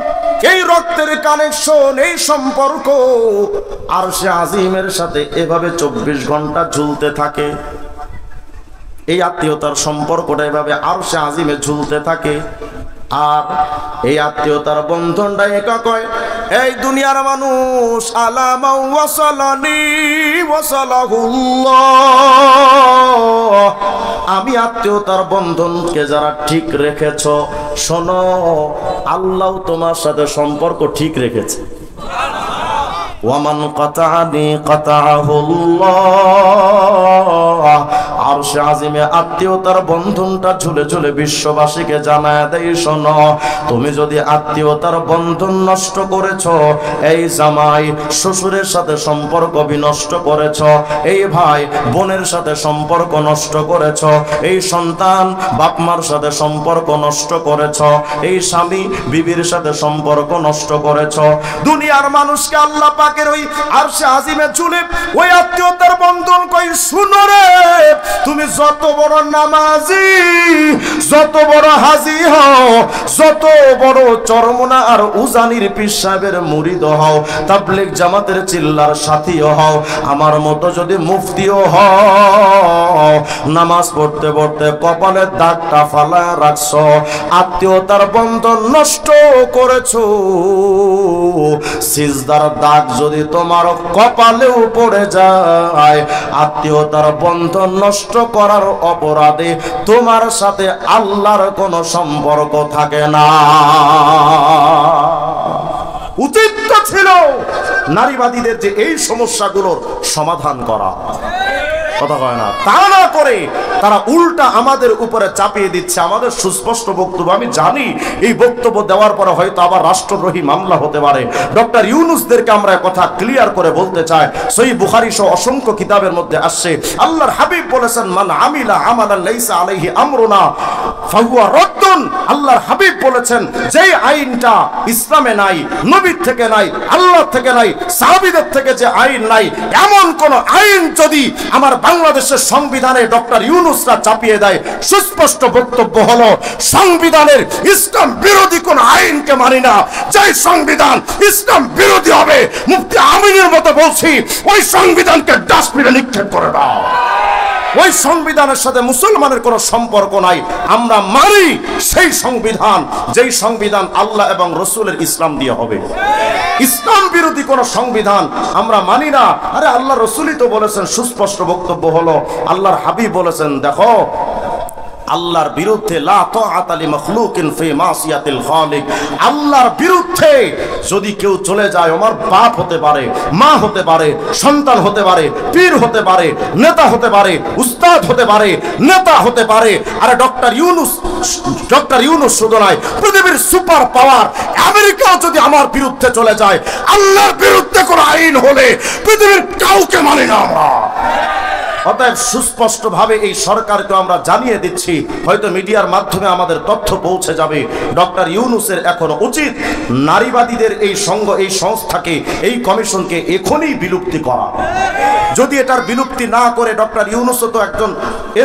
এই রক্তের কানেকশন, এই সম্পর্ক আরশে আজিমের সাথে এভাবে 24 ঘন্টা ঝুলতে থাকে। এই আত্মীয়তার সম্পর্কটা এভাবে আরশে আজিমে ঝুলতে থাকে। আর এই আত্মীয়তার বন্ধনটা একা কয়, এই দুনিয়ার মানুষ আলামা ওয়াসালানি ওয়াসালাহুল্লাহ, আমি আত্মীয়তার বন্ধনকে যারা ঠিক রেখেছ, শোনো আল্লাহ তোমার সাথে সম্পর্ক ঠিক রেখেছে। ওয়ামান কাতানি কাতাহুল্লাহ। আরশে আজিমে আত্মীয়তার বন্ধনটা ঝুলে ঝুলে বিশ্ববাসীকে জানায় দেয়, শোনো তুমি যদি আত্মীয়তার বন্ধন নষ্ট করেছো, এই জামাই শ্বশুরের সাথে সম্পর্ক বিনষ্ট করেছো, এই ভাই বোনের সাথে সম্পর্ক নষ্ট করেছো, এই সন্তান বাপমার সাথে সম্পর্ক নষ্ট করেছো, এই স্বামী বিবির সাথে সম্পর্ক নষ্ট করেছো, দুনিয়ার মানুষকে আল্লাহ পাকের ওই আরশে আজিমে ঝুলে ওই আত্মীয়তার বন্ধন কই, শুনো রে তুমি যত বড় নামাজি, যত বড় হাজি হও, যত বড় চরমনা আর উজানির পীর সাহেবের মুরিদ হও, তাবলীগ জামাতের চিল্লার সাথীও হও, আমার মতো যদি মুফতিও হও, নামাজ পড়তে পড়তে কপালের দাগটা ফালায় রাখছো, আত্মীয়তার বন্ধন নষ্ট করেছো, সিজদার দাগ যদি তোমার কপালেও পড়ে যায়, আত্মীয়তার বন্ধন নষ্ট করার অপরাধে তোমার সাথে আল্লাহর কোনো সম্পর্ক থাকে না। উচিত ছিল নারীবাদীদের যে এই সমস্যাগুলোর সমাধান করা, কথা কয় না, তা না করে তারা উল্টা আমাদের উপরে চাপিয়ে দিচ্ছে আমাদের সুস্পষ্ট বক্তব্য। আমি জানি এই বক্তব্য দেওয়ার পরে হয়তো আবার রাষ্ট্রদ্রোহী মামলা হতে পারে। ডক্টর ইউনুসদেরকে আমরা কথা ক্লিয়ার করে বলতে চাই, সহিহ বুখারী সহ অসংখ্য কিতাবের মধ্যে আসছে, আল্লাহর হাবিব বলেছেন, মান আমিলা আমালান লাইসা আলাইহি আমরুনা ফাহুয়া রাদ্দুন। আল্লাহর হাবিব বলেছেন, যেই আইনটা ইসলামে নাই, নবীর থেকে নাই, আল্লাহ থেকে নাই, সাহাবীদের থেকে যে আইন নাই, এমন কোন আইন যদি আমার বাংলাদেশের সংবিধানে ডক্টর ইউনুসরা চাপিয়ে দেয়, সুস্পষ্ট বক্তব্য হলো সংবিধানের ইসলাম বিরোধী কোন আইনকে মানি না। যে সংবিধান ইসলাম বিরোধী হবে, মুফতি আমিনের মতো বলছি, ওই সংবিধানকে ডাস্টবিনে নিক্ষেপ করে দাও। ওই সংবিধানের সাথে মুসলমানের কোনো সম্পর্ক নাই। আমরা মানি সেই সংবিধান, যেই সংবিধান আল্লাহ এবং রসুলের ইসলাম দিয়ে হবে। ইসলাম বিরোধী কোন সংবিধান আমরা মানি না। আরে আল্লাহ রসুলই তো বলেছেন, সুস্পষ্ট বক্তব্য হলো আল্লাহর হাবিব বলেছেন, দেখো আল্লাহর বিরুদ্ধে লা তাআতা লি মাখলুকিন ফি মাসিয়াতিল খালিক, আল্লাহর বিরুদ্ধে যদি কেউ চলে যায়, আমার বাপ হতে পারে, মা হতে পারে, সন্তান হতে পারে, পীর হতে পারে, নেতা হতে পারে, উস্তাদ হতে পারে, নেতা হতে পারে। আরে ডক্টর ইউনুস শুধু নয়, পৃথিবীর সুপার পাওয়ার আমেরিকাও যদি আমার বিরুদ্ধে চলে যায়, আল্লাহর বিরুদ্ধে কোন আইন হলে পৃথিবীর কাউকে মানি না আমরা। অতএব সুস্পষ্ট ভাবে এই সরকারকে আমরা জানিয়ে দিচ্ছি, হয়তো মিডিয়ার মাধ্যমে আমাদের তথ্য পৌঁছে যাবে, ডক্টর ইউনুসের এখন উচিত নারীবাদীদের এই সংঘ, এই সংস্থাকে, এই কমিশনকে এখনই বিলুপ্তি করা। যদি এটার বিলুপ্তি না করে, ডক্টর ইউনুস তো একজন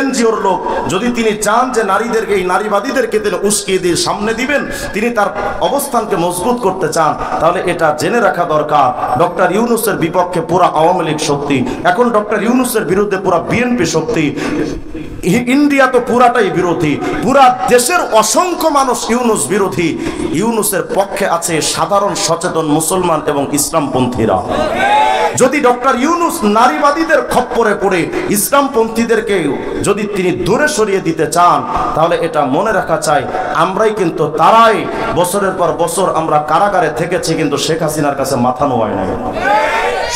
এনজিওর লোক, যদি তিনি চান যে নারীদেরকে, এই নারীবাদীদেরকে তিনি উস্কিয়ে দিয়ে সামনে দিবেন, তিনি তার অবস্থানকে মজবুত করতে চান, তাহলে এটা জেনে রাখা দরকার, ডক্টর ইউনুসের বিপক্ষে পুরা আওয়ামী লীগ শক্তি, এখন ডক্টর ইউনুসের বিরুদ্ধে পুরা বিএনপি শক্তি, ইন্ডিয়া তো পুরাটাই বিরোধী, পুরা দেশের অসংখ্য মানুষ ইউনুস বিরোধী। ইউনুসের পক্ষে আছে সাধারণ সচেতন মুসলমান এবং ইসলামপন্থীরা। যদি ডক্টর ইউনুস নারীবাদীদের খপ্পরে পড়ে ইসলামপন্থীদেরকে যদি তিনি দূরে সরিয়ে দিতে চান, তাহলে এটা মনে রাখা চাই, আমরাই কিন্তু তারাই বছরের পর বছর আমরা কারাগারে থেকেছি, কিন্তু শেখ হাসিনার কাছে মাথা নোয়ায় নাই।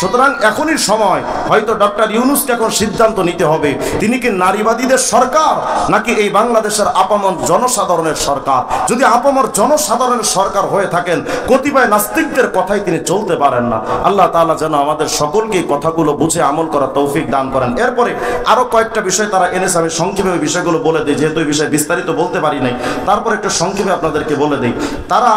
সুতরাং এখনই সময়, হয়তো ডক্টর ইউনুসকে এখন সিদ্ধান্ত নিতে হবে, তিনি কি নারীবাদীদের সরকার নাকি এই বাংলাদেশের আপামর জনসাধারণের সরকার। যদি আপামর জনসাধারণের সরকার হয়ে থাকেন, কতিপয় নাস্তিকদের কথাই তিনি চলতে পারেন না। আল্লাহ তাআলা যেন আমাদের সকলকে কথাগুলো বুঝে আমল করার তৌফিক দান করেন। এরপরে আরো কয়েকটা বিষয় তারা এনেছে, আমি সংক্ষেপে ওই বিষয়গুলো বলে দিই, যেহেতু এই বিষয়ে বিস্তারিত বলতে পারি নাই, তারপর একটু সংক্ষেপে আপনাদেরকে বলে দিই। তারা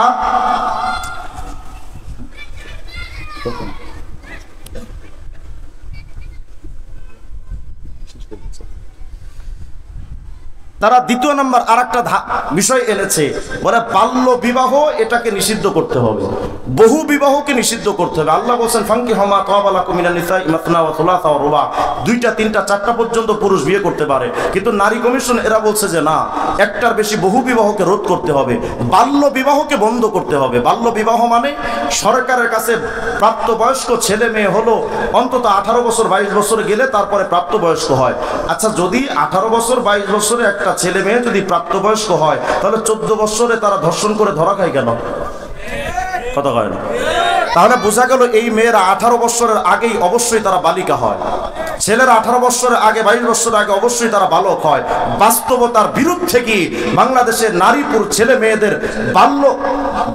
তারা দ্বিতীয় নাম্বার আরেকটা বিষয় এনেছে, বলে বাল্য বিবাহ এটাকে নিষিদ্ধ করতে হবে, বহু বিবাহকে নিষিদ্ধ করতে হবে। আল্লাহ বলেন ফানকিহু মা তাবা লাকুম মিনান নিসাই মাসনা ওয়া সুলাসা ওয়া রুবা, 2টা 3টা 4টা পর্যন্ত পুরুষ বিয়ে করতে পারে। কিন্তু নারী কমিশন এরা বলছে যে না, একটার বেশি বহু বিবাহকে রোধ করতে হবে, বাল্য বিবাহকে বন্ধ করতে হবে। বাল্য বিবাহ মানে সরকারের কাছে প্রাপ্তবয়স্ক ছেলে মেয়ে হলো অন্তত 18 বছর 22 বছরে গেলে তারপরে প্রাপ্তবয়স্ক হয়। আচ্ছা, যদি 18 বছর 22 বছরে একটা ছেলে মেয়ে যদি প্রাপ্তবয়স্ক হয়, তাহলে 14 বছরে তারা ধর্ষণ করে ধরা খায় কেন? কথা কয় না? তাহলে বোঝা গেল এই মেয়েরা 18 বছরের আগেই অবশ্যই তারা বালিকা হয়, ছেলেরা 18 বছরের আগে 22 বছরের আগে অবশ্যই তারা বালক হয়। বাস্তবতার বিরুদ্ধে কি বাংলাদেশের নারী পুরুষ ছেলে মেয়েদের বাল্য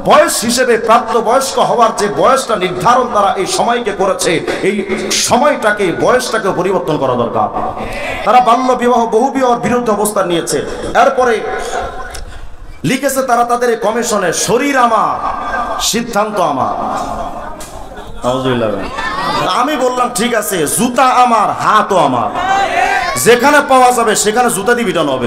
বয়স হিসেবে প্রাপ্তবয়স্ক হওয়ার যে বয়সটা নির্ধারণ তারা এই সময়কে করেছে, এই সময়টাকে বয়সটাকে পরিবর্তন করা দরকার। তারা বাল্য বিবাহ বহু বিবাহের বিরুদ্ধে অবস্থান নিয়েছে। এরপরে লিখেছে তারা তাদের এই কমিশনে, শরীর আমার, সিদ্ধান্ত আমার। আমি বললাম ঠিক আছে, জুতা আমার, হাতও আমার, যেখানে পাওয়া যাবে সেখানে জুতা দিয়ে পিটানো হবে।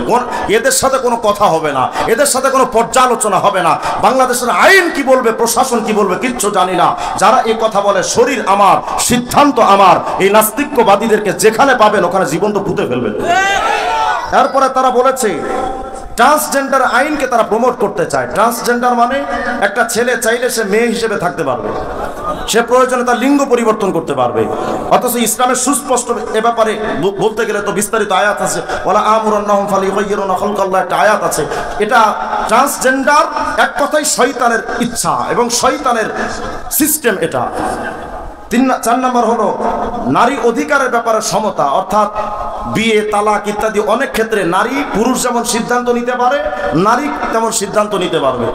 এদের সাথে কোনো কথা হবে না, এদের সাথে কোনো পর্যালোচনা হবে না। বাংলাদেশের আইন কি বলবে, প্রশাসন কি বলবে, কিচ্ছু জানি না। যারা এই কথা বলে শরীর আমার, সিদ্ধান্ত আমার, এই নাস্তিক্যবাদীদেরকে যেখানে পাবেন ওখানে জীবন্ত পুঁতে ফেলবেন। এরপরে তারা বলেছে ট্রান্সজেন্ডার আইনকে তারা প্রমোট করতে চায়। ট্রান্সজেন্ডার মানে একটা ছেলে চাইলে সে মেয়ে হিসেবে থাকতে পারবে, সে প্রয়োজনে তার লিঙ্গ পরিবর্তন করতে পারবে। অথচ ইসলামের সুস্পষ্ট এ ব্যাপারে বলতে গেলে তো বিস্তারিত আয়াত আছে, ওয়ালা আমুরান্নাহুম ফালিয়ুগাইয়িরুনা খালকাল্লাহ, একটা আয়াত আছে। এটা ট্রান্সজেন্ডার এক কথাই শয়তানের ইচ্ছা এবং শয়তানের সিস্টেম। এটা 4 নম্বর হলো নারী অধিকারের ব্যাপারে সমতা, অর্থাৎ বিয়ে, তালাক ইত্যাদি অনেক ক্ষেত্রে নারী পুরুষ যেমন সিদ্ধান্ত নিতে পারে, নারী তেমন সিদ্ধান্ত নিতে পারবে।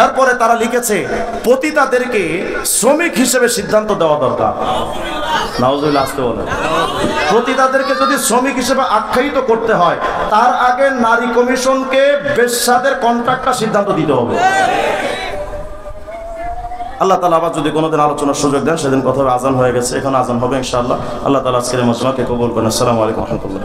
এরপরে তারা লিখেছে পতিতাদেরকে শ্রমিক হিসেবে সিদ্ধান্ত দেওয়া দরকার। নাউজুবিল্লাহ, আসতে বলে পতিতাদেরকে যদি শ্রমিক হিসেবে আখ্যায়িত করতে হয়, তার আগে নারী কমিশনকে বেশ্যাদের কন্ট্রাক্টটা সিদ্ধান্ত দিতে হবে। আল্লাহ তাআলা আবার যদি কোনোদিন আলোচনার সুযোগ দেন সেদিন কথা হবে। আজান হয়ে গেছে, এখন আজান হবে ইনশাআল্লাহ। আল্লাহ তাআলা আজকের মজমাকে কবুল করেন। আসসালামু আলাইকুম ওয়া রাহমাতুল্লাহ।